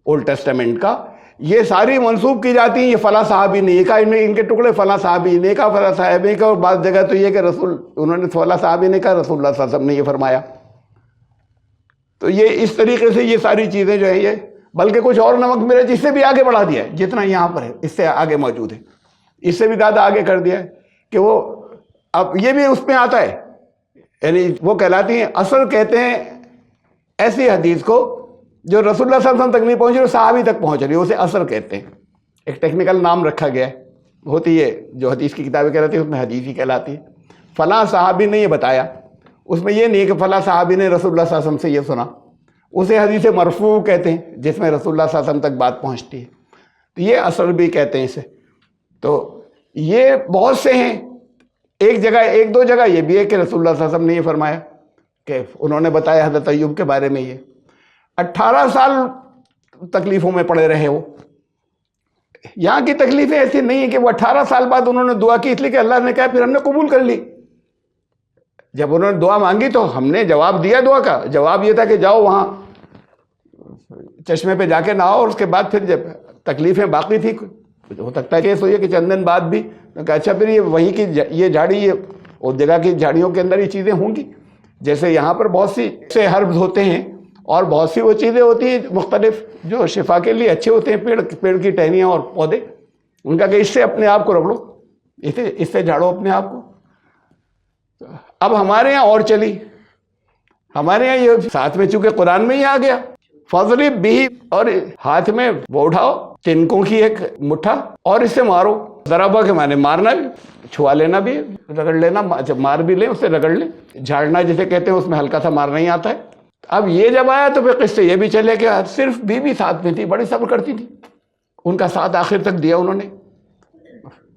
[SPEAKER 1] اولڈ ٹیسٹامنٹ کا، یہ ساری منسوب کی جاتی ہیں. یہ فلاں صحابی نے یہ کہا، ان کے ٹکڑے فلاں صحابی نے کہا، فلاں صحابی نے کہا. اور بعض جگہ تو یہ کہ انہوں نے فلاں صحابی نے کہا، رسول اللہ صلی اللہ علیہ وسلم نے یہ فرمایا. تو یہ اس طریقے سے یہ ساری چیزیں جو ہیں یہ، بلکہ کچھ اور نمک مرچ اس سے بھی آگے بڑھا دیا ہے، جتنا یہاں پر ہے اس سے آگے موجود ہے، اس سے بھی زیادہ آگے کر دیا ہے کہ وہ اب یہ بھی اس میں آتا ہے. یعنی وہ کہلاتی ہیں اثر، کہتے ہیں ایسی حدیث کو جو رسول اللہ صلی اللہ علیہ وسلم تک نہیں پہنچ رہی، وہ صحابی تک پہنچ رہی ہے، اسے اثر کہتے ہیں. ایک ٹیکنیکل نام رکھا گیا ہے، ہوتی ہے جو حدیث کی کتابیں کہلاتی ہیں اس میں حدیث ہی کہلاتی ہے. فلاں صحابی نے یہ بتایا، اس میں یہ نہیں ہے کہ فلاں صحابی نے رسول اللہ صلی اللہ علیہ وسلم سے یہ سنا، اسے حدیث مرفوع کہتے ہیں جس میں رسول اللہ صلی اللہ علیہ وسلم تک بات پہنچتی ہے. تو یہ اثر بھی کہتے ہیں اسے. تو یہ بہت سے ہیں. ایک جگہ 1-2 جگہ یہ بھی ہے کہ رسول اللہ صلی اللہ علیہ وسلم نے یہ فرمایا کہ انہوں نے بتایا حضرت ایوب کے بارے میں. یہ 18 سال تکلیفوں میں پڑے رہے وہ. یہاں کی تکلیفیں ایسی نہیں ہیں کہ وہ 18 سال بعد انہوں نے دعا کی، اس لیے کہ اللہ نے کہا پھر ہم نے قبول کر لی. جب انہوں نے دعا مانگی تو ہم نے جواب دیا. دعا کا جواب یہ تھا کہ جاؤ وہاں چشمے پہ جا کے نہاؤ. اور اس کے بعد پھر جب تکلیفیں باقی تھی، ہو سکتا ہے کہ سوئیے کہ چند دن بعد بھی کہ اچھا پھر یہ وہیں کی یہ جھاڑی یہ اس جگہ کی جھاڑیوں کے اندر یہ چیزیں ہوں گی. جیسے یہاں پر بہت سی سے ہربز ہوتے ہیں اور بہت سی وہ چیزیں ہوتی ہیں مختلف جو شفا کے لیے اچھے ہوتے ہیں, پیڑ کی ٹہنیاں اور پودے, ان کا کہ اس سے اپنے آپ کو رگڑو, اس سے جھاڑو اپنے آپ کو. اب ہمارے یہاں اور چلی, ہمارے یہاں یہ ساتھ میں چونکہ قرآن میں ہی آ گیا, فضرب بھی, اور ہاتھ میں وہ اٹھاؤ تنکوں کی ایک مٹھا اور اس سے مارو. ضربہ کے معنی مارنا بھی, چھوا لینا بھی, رگڑ لینا, جب مار بھی لیں اسے رگڑ لیں. جھاڑنا جسے کہتے ہیں اس میں ہلکا سا مارنا ہی آتا ہے. اب یہ جب آیا تو پھر قصے یہ بھی چلے کہ صرف بیوی ساتھ میں تھی, بڑی صبر کرتی تھی, ان کا ساتھ آخر تک دیا انہوں نے.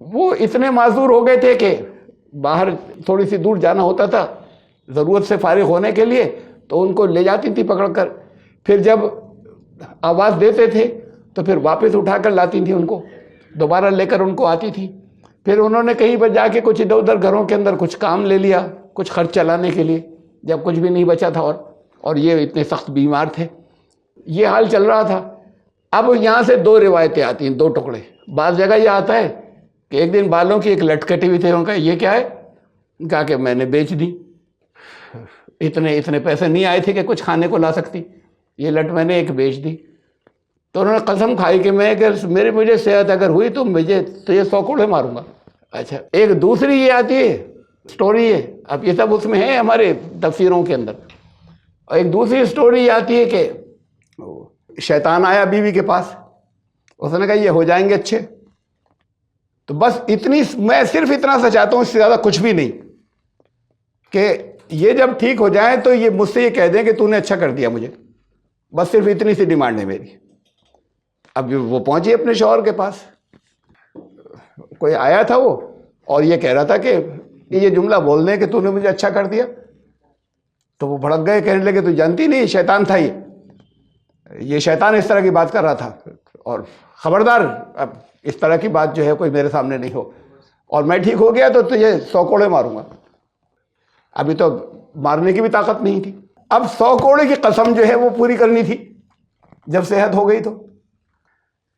[SPEAKER 1] وہ اتنے معذور ہو گئے تھے کہ باہر تھوڑی سی دور جانا ہوتا تھا ضرورت سے فارغ ہونے کے لیے, تو ان کو لے جاتی تھی پکڑ کر, پھر جب آواز دیتے تھے تو پھر واپس اٹھا کر لاتی تھی ان کو, دوبارہ لے کر ان کو آتی تھی. پھر انہوں نے کہیں پر جا کے کچھ ادھر ادھر گھروں کے اندر کچھ کام لے لیا, کچھ خرچ چلانے کے لیے, جب کچھ بھی نہیں بچا تھا, اور یہ اتنے سخت بیمار تھے. یہ حال چل رہا تھا. اب یہاں سے دو روایتیں آتی ہیں, دو ٹکڑے. بعض جگہ یہ آتا ہے کہ ایک دن بالوں کی ایک لٹ کٹی ہوئی تھی, ان کا یہ کیا ہے, کہا کہ میں نے بیچ دی, اتنے پیسے نہیں آئے تھے کہ کچھ کھانے کو لا سکتی, یہ لٹ میں نے ایک بیچ دی. تو انہوں نے قسم کھائی کہ میں اگر مجھے صحت اگر ہوئی تو یہ 100 کوڑے ماروں گا. اچھا, ایک دوسری یہ آتی ہے سٹوری ہے, اب یہ سب اس میں ہے ہمارے تفسیروں کے اندر. اور ایک دوسری سٹوری یہ آتی ہے کہ شیطان آیا بیوی کے پاس, اس نے کہا یہ ہو جائیں گے اچھے. تو بس اتنی, میں صرف اتنا سا چاہتا ہوں, اس سے زیادہ کچھ بھی نہیں, کہ یہ جب ٹھیک ہو جائیں تو یہ مجھ سے یہ کہہ دیں کہ تو نے اچھا کر دیا مجھے. بس صرف اتنی سی ڈیمانڈ ہے میری. اب وہ پہنچی اپنے شوہر کے پاس, کوئی آیا تھا وہ, اور یہ کہہ رہا تھا کہ یہ جملہ بول دیں کہ تو نے مجھے اچھا کر دیا. تو وہ بھڑک گئے, کہنے لگے تو جانتی نہیں شیطان تھا, یہ شیطان اس طرح کی بات کر رہا تھا, اور خبردار اب اس طرح کی بات جو ہے کوئی میرے سامنے نہیں ہو, اور میں ٹھیک ہو گیا تو تجھے 100 کوڑے ماروں گا. ابھی تو مارنے کی بھی طاقت نہیں تھی. اب 100 کوڑے کی قسم جو ہے وہ پوری کرنی تھی جب صحت ہو گئی. تو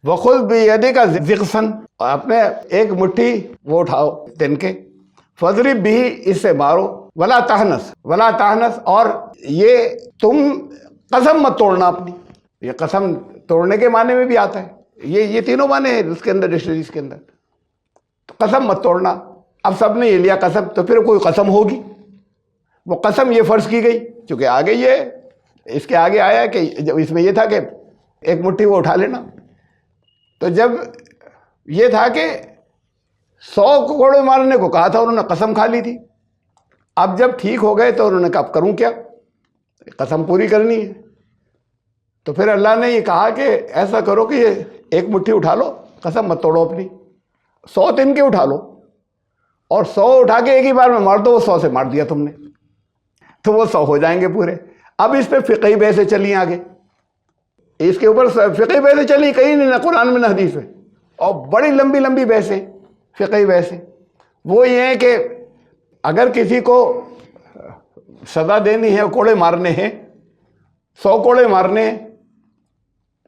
[SPEAKER 1] وَخُذْ بِيَدِكَ ضِغْثًا, اپنے ایک مٹھی وہ اٹھاؤ تن کے, فَضْرِبْ بِهِ, اس سے مارو, وَلَا تَحْنَثْ, اور یہ تم قسم مت توڑنا اپنی. یہ قسم توڑنے کے معنی میں بھی آتا ہے, یہ تینوں معنی ہیں اس کے اندر, ڈکشنریز کے اندر. قسم مت توڑنا. اب سب نے یہ لیا قسم, تو پھر کوئی قسم ہوگی. وہ قسم یہ فرض کی گئی, چونکہ آگے یہ اس کے آگے آیا کہ جب اس میں یہ تھا کہ ایک مٹھی وہ اٹھا لینا, تو جب یہ تھا کہ 100 کوڑے مارنے کو کہا تھا, انہوں نے قسم کھا لی تھی. اب جب ٹھیک ہو گئے تو انہوں نے کہا اب کروں کیا, قسم پوری کرنی ہے. تو پھر اللہ نے یہ کہا کہ ایسا کرو کہ یہ ایک مٹھی اٹھا لو, قسم مت توڑو اپنی, 100 تن کے اٹھا لو, اور 100 اٹھا کے ایک ہی بار میں مار دو. وہ 100 سے مار دیا تم نے, تو وہ 100 ہو جائیں گے پورے. اب اس پہ فقہی بحثیں چلی آگے, اس کے اوپر فقہی بحثیں چلی, کہیں نہیں, نہ قرآن میں نہ حدیث میں, اور بڑی لمبی لمبی بحثیں, فقہی بحثیں. وہ یہ ہے کہ اگر کسی کو سزا دینی ہے, کوڑے مارنے ہیں, 100 کوڑے مارنے ہیں,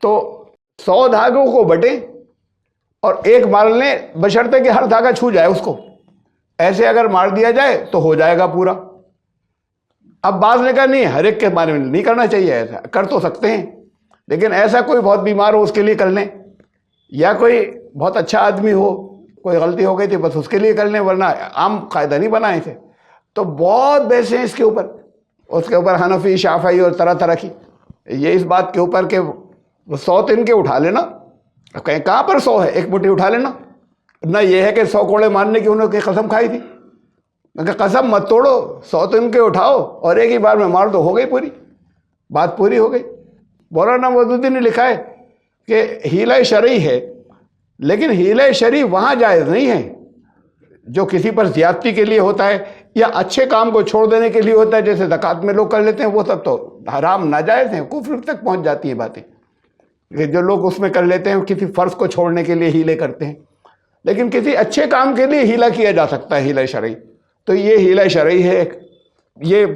[SPEAKER 1] تو 100 دھاگوں کو بٹے اور ایک مار لیں, بشرطے کہ ہر دھاگا چھو جائے اس کو. ایسے اگر مار دیا جائے تو ہو جائے گا پورا. اب بعض نے کہا نہیں, ہر ایک کے بارے میں نہیں کرنا چاہیے, ایسا کر تو سکتے ہیں, لیکن ایسا کوئی بہت بیمار ہو اس کے لیے کر لیں, یا کوئی بہت اچھا آدمی ہو, کوئی غلطی ہو گئی تھی بس اس کے لیے کر لیں, ورنہ عام قاعدہ نہیں بنائے تھے. تو بہت بحثیں ہیں اس کے اوپر, حنفی, شافعی اور طرح طرح کی, یہ اس بات کے اوپر کہ وہ 100 تن کے اٹھا لینا. کہیں کہاں پر 100 ہے, ایک مٹھی اٹھا لینا. نہ یہ ہے کہ 100 کوڑے مارنے کی انہوں نے قسم کھائی تھی, کہ قسم مت توڑو, 100 تن کے اٹھاؤ اور ایک ہی بار میں مار دو, ہو گئی پوری بات, پوری ہو گئی. مولانا مودودی نے لکھا ہے کہ حیلہ شرعی ہے, لیکن حیلہ شرعی وہاں جائز نہیں ہے جو کسی پر زیادتی کے لیے ہوتا ہے یا اچھے کام کو چھوڑ دینے کے لیے ہوتا ہے, جیسے زکوٰۃ میں لوگ کر لیتے ہیں. وہ سب تو حرام ناجائز ہیں, کفر تک پہنچ جاتی ہیں باتیں, کہ جو لوگ اس میں کر لیتے ہیں کسی فرض کو چھوڑنے کے لیے ہیلے کرتے ہیں. لیکن کسی اچھے کام کے لیے ہیلہ کیا جا سکتا ہے, حیلہ شرعی. تو یہ حیلہ شرعی ہے. یہ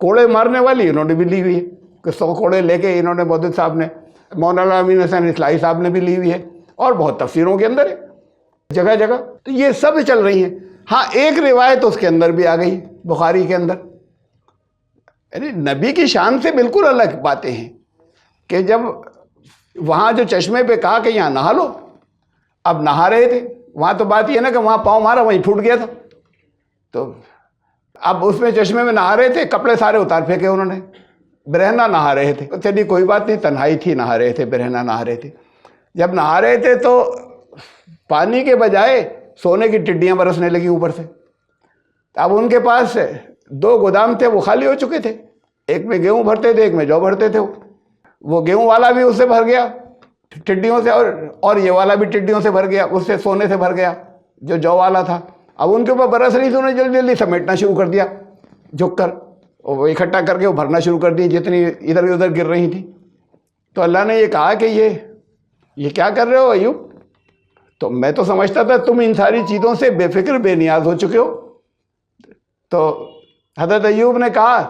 [SPEAKER 1] کوڑے مارنے والی انہوں نے بھی لی ہوئی ہے, کہ 100 کوڑے لے کے انہوں نے, مودود صاحب نے, مولانا امین حسین اصلاحی صاحب نے بھی لی ہوئی ہے, اور بہت تفسیروں کے اندر ہے جگہ جگہ. تو یہ سب چل رہی ہیں. ہاں ایک روایت اس کے اندر بھی آ گئی بخاری کے اندر، یعنی نبی کی شان سے بالکل الگ باتیں ہیں کہ جب وہاں جو چشمے پہ کہا کہ یہاں نہا لو، اب نہا رہے تھے، وہاں تو بات یہ نا کہ وہاں پاؤں مارا وہیں پھوٹ گیا تھا، تو اب اس میں چشمے میں نہا رہے تھے، کپڑے سارے اتار پھینکے انہوں نے، برہنہ نہا رہے تھے، چلیے کوئی بات نہیں، تنہائی تھی، نہا رہے تھے، برہنہ نہا رہے تھے، جب نہا رہے تھے تو پانی کے بجائے سونے کی ٹڈیاں برسنے لگی اوپر سے۔ اب ان کے پاس 2 گودام تھے، وہ خالی ہو چکے تھے، ایک میں گیہوں بھرتے تھے، ایک میں جو بھرتے تھے، وہ گیہوں والا بھی اس سے بھر گیا ٹڈیوں سے، اور یہ والا بھی ٹڈیوں سے بھر گیا، اس سے سونے سے بھر گیا جو والا تھا۔ اب ان کے اوپر برس رہی تھی، انہوں نے جلدی جلدی سمیٹنا شروع کر دیا جھک کر، وہ اکٹھا کر کے وہ بھرنا شروع کر دی جتنی ادھر ادھر گر رہی تھیں۔ تو اللہ نے یہ کہا کہ یہ کیا کر رہے ہو ایوب؟ تو میں تو سمجھتا تھا تم ان ساری چیزوں سے بے فکر بے نیاز ہو چکے ہو۔ تو حضرت ایوب نے کہا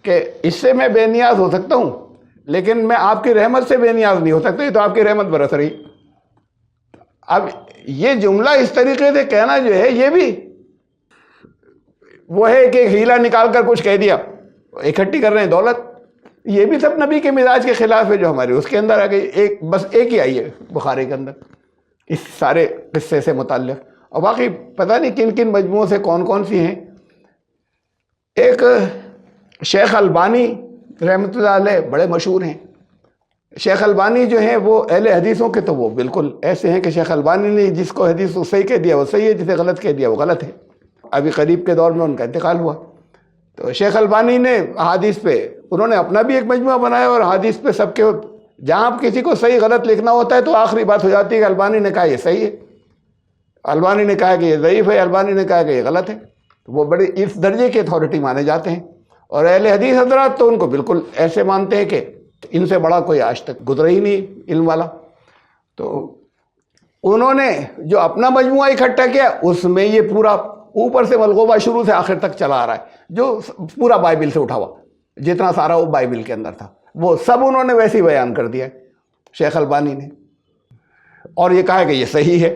[SPEAKER 1] کہ اس سے میں بے نیاز ہو سکتا ہوں، لیکن میں آپ کی رحمت سے بے نیاز نہیں ہو سکتا، یہ تو آپ کی رحمت برس رہی۔ اب یہ جملہ اس طریقے سے کہنا جو ہے، یہ بھی وہ ہے کہ ہیلا نکال کر کچھ کہہ دیا، اکٹھی کر رہے ہیں دولت، یہ بھی سب نبی کے مزاج کے خلاف ہے جو ہمارے اس کے اندر آ گئی۔ بس ایک ہی آئی ہے بخاری کے اندر اس سارے قصے سے متعلق، اور باقی پتہ نہیں کن کن مجموعوں سے کون کون سی ہیں۔ ایک شیخ البانی رحمۃ اللہ علیہ بڑے مشہور ہیں۔ شیخ البانی جو ہیں وہ اہل حدیثوں کے تو وہ بالکل ایسے ہیں کہ شیخ البانی نے جس کو حدیث کو صحیح کہہ دیا وہ صحیح ہے، جسے غلط کہہ دیا وہ غلط ہے۔ ابھی قریب کے دور میں ان کا انتقال ہوا، تو شیخ البانی نے احادیث پہ انہوں نے اپنا بھی ایک مجموعہ بنایا، اور احادیث پہ سب کے جہاں کسی کو صحیح غلط لکھنا ہوتا ہے تو آخری بات ہو جاتی ہے کہ البانی نے کہا یہ صحیح ہے، البانی نے کہا کہ یہ ضعیف ہے، البانی نے کہا کہ یہ غلط ہے۔ تو وہ بڑے اس درجے کے اتھارٹی مانے جاتے ہیں، اور اہل حدیث حضرات تو ان کو بالکل ایسے مانتے ہیں کہ ان سے بڑا کوئی آج تک گزرا ہی نہیں علم والا۔ تو انہوں نے جو اپنا مجموعہ اکٹھا کیا اس میں یہ پورا اوپر سے ملغوبہ شروع سے آخر تک چلا آ رہا ہے، جو پورا بائبل سے اٹھا ہوا، جتنا سارا وہ بائبل کے اندر تھا وہ سب انہوں نے ویسے ہی بیان کر دیا شیخ البانی نے، اور یہ کہا کہ یہ صحیح ہے۔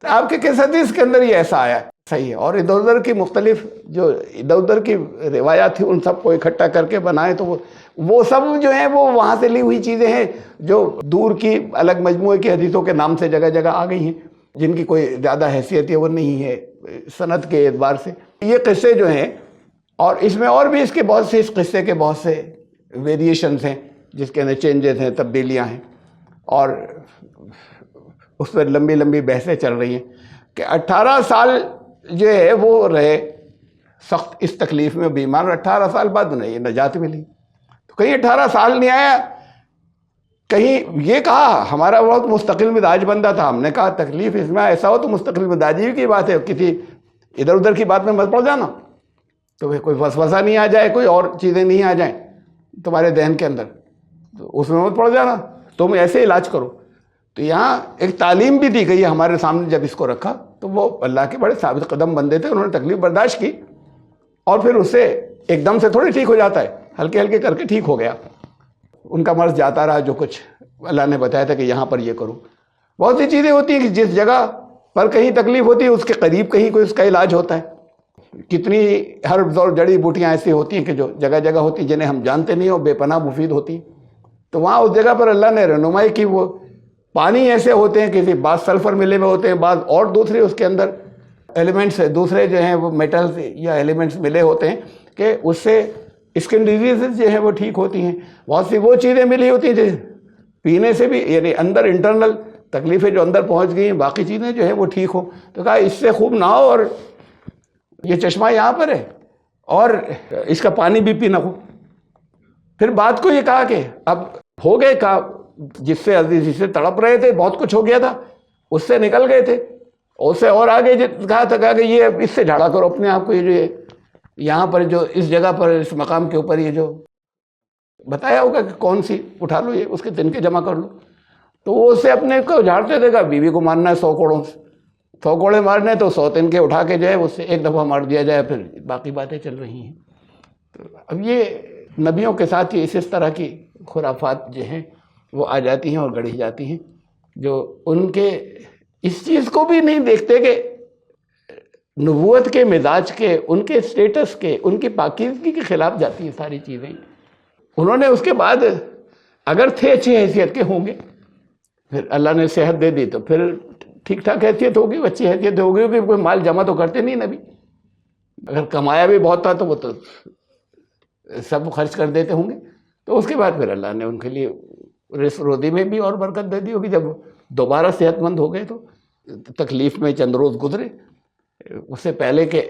[SPEAKER 1] تو آپ کے کس حدیث کے اندر یہ ایسا آیا ہے صحیح ہے، اور ادھر ادھر کی مختلف جو ادھر ادھر کی روایات تھیں ان سب کو اکٹھا کر کے بنائے، تو وہ سب جو ہیں وہ وہاں سے لی ہوئی چیزیں ہیں جو دور کی الگ مجموعے کی حدیثوں کے نام سے جگہ جگہ آ گئی ہیں، جن کی کوئی زیادہ حیثیت وہ نہیں ہے سند کے اعتبار سے۔ یہ قصے جو ہیں، اور اس میں اور بھی اس کے بہت سے، اس قصے کے بہت سے ویریشنز ہیں جس کے اندر چینجز ہیں، تبدیلیاں ہیں، اور اس پر لمبی لمبی بحثیں چل رہی ہیں کہ 18 سال جو ہے وہ رہے سخت اس تکلیف میں بیمار، 18 سال بعد انہیں یہ نجات ملی۔ تو کہیں 18 سال نہیں آیا، کہیں یہ کہا ہمارا بہت مستقل مزاج بندہ تھا، ہم نے کہا تکلیف اس میں ایسا ہو تو مستقل مزاجی کی بات ہے، کسی ادھر ادھر کی بات میں مت پڑ جانا، تو کوئی وسوسہ نہیں آ جائے، کوئی اور چیزیں نہیں آ جائیں تمہارے ذہن کے اندر، تو اس میں مت پڑ جانا، تم ایسے علاج کرو۔ تو یہاں ایک تعلیم بھی دی گئی ہے ہمارے سامنے، جب اس کو رکھا تو وہ اللہ کے بڑے ثابت قدم بندے تھے، انہوں نے تکلیف برداشت کی، اور پھر اس سے ایک دم سے تھوڑی ٹھیک ہو جاتا ہے، ہلکے ہلکے کر کے ٹھیک ہو گیا، ان کا مرض جاتا رہا، جو کچھ اللہ نے بتایا تھا کہ یہاں پر یہ کرو۔ بہت سی چیزیں ہوتی ہیں کہ جس جگہ پر کہیں تکلیف ہوتی ہے اس کے قریب کہیں کوئی اس کا علاج ہوتا ہے۔ کتنی ہربز اور جڑی بوٹیاں ایسی ہوتی ہیں کہ جو جگہ جگہ ہوتی ہیں، جنہیں ہم جانتے نہیں ہو، بے پناہ مفید ہوتی ہیں، تو وہاں اس جگہ پر اللہ نے رہنمائی کی۔ وہ پانی ایسے ہوتے ہیں کہ بعض سلفر ملے ہوئے ہوتے ہیں، بعض اور دوسرے اس کے اندر ایلیمنٹس دوسرے جو ہیں وہ میٹلز یا ایلیمنٹس ملے ہوتے ہیں کہ اس سے اسکن ڈیزیزز جو ہیں وہ ٹھیک ہوتی ہیں۔ بہت سی وہ چیزیں ملی ہوتی ہیں جو پینے سے بھی، یعنی اندر انٹرنل تکلیفیں جو اندر پہنچ گئی ہیں، باقی چیزیں جو ہیں وہ ٹھیک ہوں۔ تو کہا اس سے خوب نہاؤ، اور یہ چشمہ یہاں پر ہے اور اس کا پانی بھی پینا ہو۔ پھر بات کو یہ کہا کہ اب ہو گئے، کہا جس سے تڑپ رہے تھے، بہت کچھ ہو گیا تھا، اس سے نکل گئے تھے، اس سے اور آگے کہا کہ یہ اس سے جھاڑا کرو اپنے آپ کو، یہ جو یہاں پر جو اس جگہ پر اس مقام کے اوپر یہ جو بتایا ہوگا کہ کون سی اٹھا لو، یہ اس کے تنکے جمع کر لو۔ تو وہ اس سے اپنے کو جھاڑتے تھے، کہا بیوی کو مارنا ہے 100 کوڑوں سے، 100 کوڑے مارنے ہیں تو 100 تنکے اٹھا کے جو ہے اس سے ایک دفعہ مار دیا جائے، پھر باقی باتیں چل رہی ہیں۔ تو اب یہ نبیوں کے ساتھ یہ اس طرح کی خرافات جو ہیں وہ آ جاتی ہیں اور گڑھی جاتی ہیں، جو ان کے اس چیز کو بھی نہیں دیکھتے کہ نبوت کے مزاج کے، ان کے اسٹیٹس کے، ان کی پاکیزگی کے خلاف جاتی ہیں ساری چیزیں. انہوں نے اس کے بعد اگر تھے اچھی حیثیت کے ہوں گے، پھر اللہ نے صحت دے دی تو پھر ٹھیک ٹھاک حیثیت ہوگی، اچھی حیثیت ہوگی، کیونکہ کوئی مال جمع تو کرتے نہیں نبی. اگر کمایا بھی بہت تھا تو وہ تو سب خرچ کر دیتے ہوں گے. تو اس کے بعد پھر اللہ نے ان کے لیے رزق روزی میں بھی اور برکت دے دی ہوگی. جب دوبارہ صحت مند ہو گئے تو تکلیف میں چند روز گزرے، اس سے پہلے کہ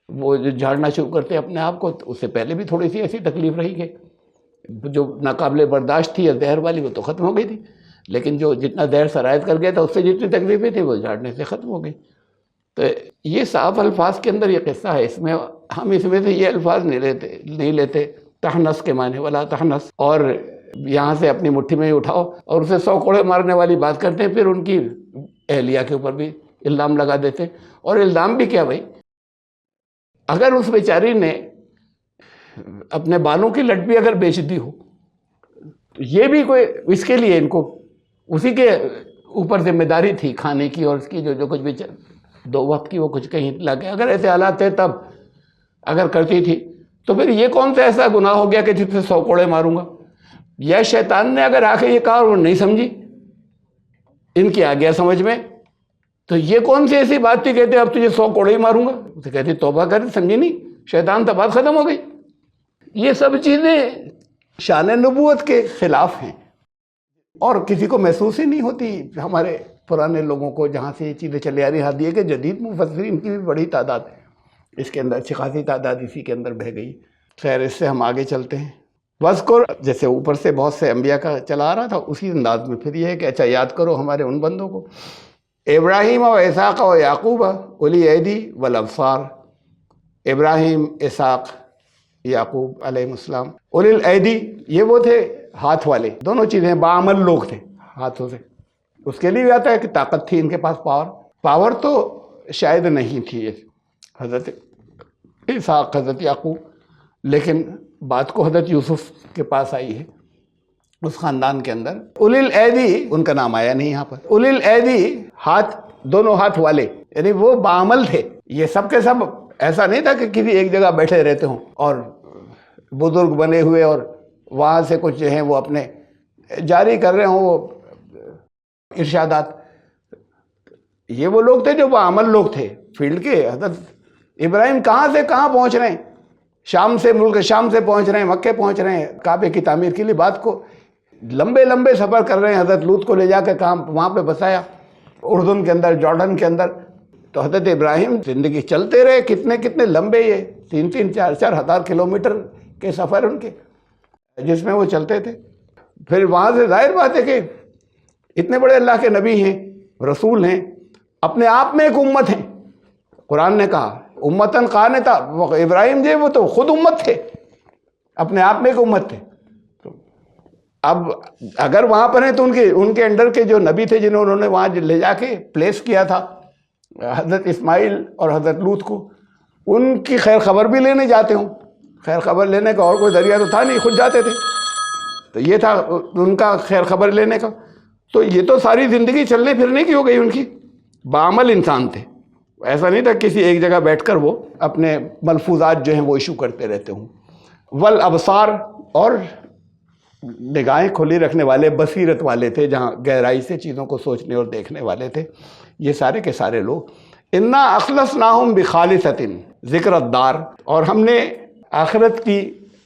[SPEAKER 1] وہ جو جھاڑنا شروع کرتے اپنے آپ کو، اس سے پہلے بھی تھوڑی سی ایسی تکلیف رہی کہ جو ناقابل برداشت تھی زہر والی وہ تو ختم ہو گئی تھی، لیکن جو جتنا زہر سرایت کر گیا تھا اس سے جتنی تکلیفیں تھیں وہ جھاڑنے سے ختم ہو گئی. تو یہ صاف الفاظ کے اندر یہ قصہ ہے. اس میں ہم اس میں سے یہ الفاظ نہیں لیتے تحنس کے معنی ولا تحنس، اور یہاں سے اپنی مٹھی میں ہی اٹھاؤ اور اسے 100 کوڑے مارنے والی بات کرتے ہیں. پھر ان کی اہلیہ کے اوپر بھی الزام لگا دیتے ہیں. اور الزام بھی کیا بھائی، اگر اس بیچاری نے اپنے بالوں کی لٹ بھی اگر بیچ دی ہو، یہ بھی کوئی اس کے لیے ان کو اسی کے اوپر ذمہ داری تھی کھانے کی اور اس کی جو کچھ بھی 2 وقت کی وہ کچھ کہیں لگے. اگر ایسے حالات تھے تب اگر کرتی تھی تو پھر یہ کون سا ایسا گناہ ہو گیا کہ جس سے 100 کوڑے ماروں گا؟ یا شیطان نے اگر آ کے یہ کہا اور وہ نہیں سمجھی، ان کی آ گیا سمجھ میں، تو یہ کون سی ایسی بات تھی کہتے اب تجھے 100 کوڑے ہی ماروں گا؟ اسے کہتے توبہ کر، سمجھی نہیں، شیطان تو بات ختم ہو گئی. یہ سب چیزیں شان نبوت کے خلاف ہیں اور کسی کو محسوس ہی نہیں ہوتی. ہمارے پرانے لوگوں کو جہاں سے یہ چیزیں چلی آ رہی ہیں، یہ کہ جدید مفسرین کی بھی بڑی تعداد ہے اس کے اندر، اچھی خاصی تعداد اسی کے اندر بہہ گئی. خیر، اس سے ہم آگے چلتے ہیں. وذکر، جیسے اوپر سے بہت سے انبیاء کا چلا آ رہا تھا، اسی انداز میں پھر یہ ہے کہ اچھا یاد کرو ہمارے ان بندوں کو، ابراہیم و اسحاق و یعقوب اولی ایدی والابصار. ابراہیم، اسحاق، یعقوب علیہ السلام، اولی الایدی، یہ وہ تھے ہاتھ والے، دونوں چیزیں باعمل لوگ تھے ہاتھوں سے. اس کے لیے بھی آتا ہے کہ طاقت تھی ان کے پاس، پاور تو شاید نہیں تھی حضرت اسحاق، حضرت یعقوب، لیکن بات کو حضرت یوسف کے پاس آئی ہے اس خاندان کے اندر. اولی الایدی ان کا نام آیا نہیں یہاں پر. اولی الایدی، ہاتھ، دونوں ہاتھ والے، یعنی وہ باعمل تھے. یہ سب کے سب ایسا نہیں تھا کہ کسی ایک جگہ بیٹھے رہتے ہوں اور بزرگ بنے ہوئے اور وہاں سے کچھ جو ہیں وہ اپنے جاری کر رہے ہوں وہ ارشادات. یہ وہ لوگ تھے جو باعمل لوگ تھے فیلڈ کے. حضرت ابراہیم کہاں سے کہاں پہنچ رہے ہیں، شام سے، ملک شام سے پہنچ رہے ہیں، مکے پہنچ رہے ہیں کعبے کی تعمیر کے لیے. بات کو لمبے سفر کر رہے ہیں. حضرت لوط کو لے جا کے وہاں پہ بسایا، اردن کے اندر، جارڈن کے اندر. تو حضرت ابراہیم زندگی چلتے رہے، کتنے لمبے، یہ 3 4 ہزار کلومیٹر کے سفر ان کے جس میں وہ چلتے تھے. پھر وہاں سے ظاہر بات ہے کہ اتنے بڑے اللہ کے نبی ہیں، رسول ہیں، اپنے آپ میں ایک امت ہیں. قرآن نے کہا امتن قانتا، ابراہیم جی وہ تو خود امت تھے، اپنے آپ میں ایک امت تھے. اب اگر وہاں پر ہیں تو ان کے انڈر کے جو نبی تھے جنہوں انہوں نے وہاں لے جا کے پلیس کیا تھا، حضرت اسماعیل اور حضرت لوط کو، ان کی خیر خبر بھی لینے جاتے ہوں. خیر خبر لینے کا اور کوئی ذریعہ تو تھا نہیں، خود جاتے تھے. تو یہ تھا ان کا خیر خبر لینے کا. تو یہ تو ساری زندگی چلنے پھرنے کی ہو گئی ان کی. باعمل انسان تھے، ایسا نہیں تھا کسی ایک جگہ بیٹھ کر وہ اپنے ملفوظات جو ہیں وہ ایشو کرتے رہتے ہوں. والابصار، اور نگاہیں کھلی رکھنے والے، بصیرت والے تھے، جہاں گہرائی سے چیزوں کو سوچنے اور دیکھنے والے تھے. یہ سارے کے سارے لوگ. انا اخلصناہم بخالصۃ ذکر الدار، اور ہم نے آخرت کی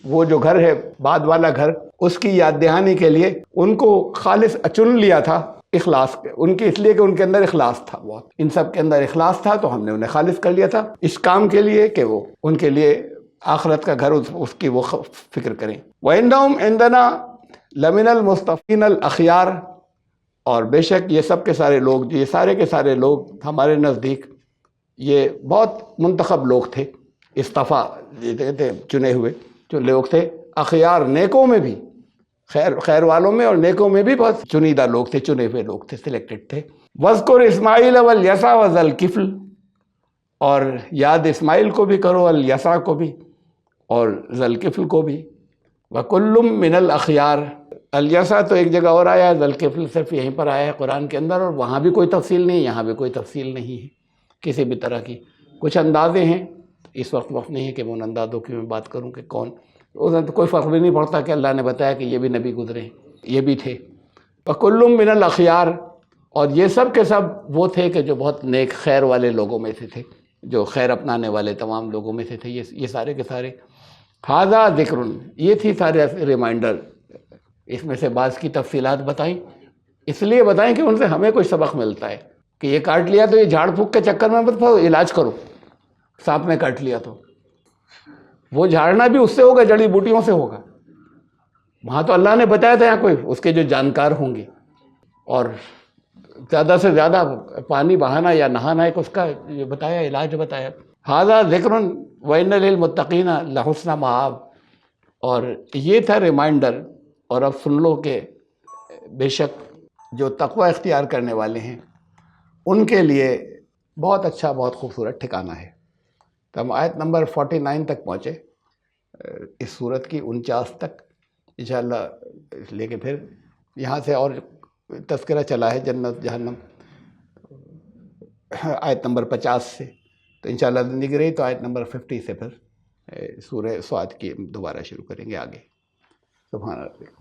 [SPEAKER 1] وہ جو گھر ہے، بعد والا گھر، اس کی یاد دہانی کے لیے ان کو خالص چن لیا تھا. اخلاص ان کے، اس لیے کہ ان کے اندر اخلاص تھا، بہت ان سب کے اندر اخلاص تھا، تو ہم نے انہیں خالص کر لیا تھا اس کام کے لیے کہ وہ ان کے لیے آخرت کا گھر، اس کی وہ فکر کریں. وَإِنَّهُمْ عِنْدَنَا لَمِنَ الْمُصْطَفِينَ الْأَخْيَارِ، اور بے شک یہ سب کے سارے لوگ، یہ سارے کے سارے لوگ ہمارے نزدیک یہ بہت منتخب لوگ تھے. اصطفیٰ کہتے چنے ہوئے جو لوگ تھے. اخیار، نیکوں میں بھی، خیر والوں میں اور نیکوں میں بھی بہت چنیدہ لوگ تھے، چنے ہوئے لوگ تھے، سلیکٹڈ تھے. وَاذْكُرْ إِسْمَاعِيلَ وَالْيَسَعَ وَذَا الْكِفْلِ، اور یاد اسماعیل کو بھی کرو، الیسع کو بھی اور ذا الکفل کو بھی. وَكُلٌّ مِّنَ الْأَخْيَارِ، الیسع تو ایک جگہ اور آیا ہے، ذا الکفل صرف یہیں پر آیا ہے قرآن کے اندر، اور وہاں بھی کوئی تفصیل نہیں، یہاں بھی کوئی تفصیل نہیں ہے کسی بھی طرح کی. کچھ اندازے ہیں، اس وقت نہیں ہے کہ میں ان اندازوں کی میں بات کروں کہ کون، اس میں تو کوئی فرق بھی نہیں پڑتا کہ اللہ نے بتایا کہ یہ بھی نبی گزرے ہیں، یہ بھی تھے۔ وَكُلٌّ مِّنَ الْأَخْيَارِ، اور یہ سب کے سب وہ تھے کہ جو بہت نیک خیر والے لوگوں میں سے تھے، جو خیر اپنانے والے تمام لوگوں میں سے تھے، یہ سارے کے سارے۔ ھذا ذکر، یہ تھی سارے ریمائنڈر، اس میں سے بعض کی تفصیلات بتائیں، اس لیے بتائیں کہ ان سے ہمیں کوئی سبق ملتا ہے کہ یہ کاٹ لیا تو یہ جھاڑ پھونک کے چکر میں مت پڑو، علاج کرو۔ سانپ نے کاٹ لیا تو وہ جھاڑنا بھی اس سے ہوگا، جڑی بوٹیوں سے ہوگا، وہاں تو اللہ نے بتایا تھا یہاں کوئی اس کے جو جانکار ہوں گے، اور زیادہ سے زیادہ پانی بہانا یا نہانا ایک اس کا یہ بتایا، علاج بتایا۔ ھذا ذکر وَإِنَّ لِلْمُتَّقِينَ لَحُسْنَ مآب، اور یہ تھا ریمائنڈر، اور اب سن لو کہ بے شک جو تقوی اختیار کرنے والے ہیں ان کے لیے بہت اچھا، بہت خوبصورت ٹھکانہ ہے۔ تو ہم آیت نمبر 49 تک پہنچے، اس صورت کی 49 تک انشاءاللہ، لے کے پھر یہاں سے اور تذکرہ چلا ہے جنت جہنم آیت نمبر 50 سے، تو انشاءاللہ زندگی رہی تو آیت نمبر 50 سے پھر سورہ صاد کی دوبارہ شروع کریں گے آگے۔ سبحان اللہ۔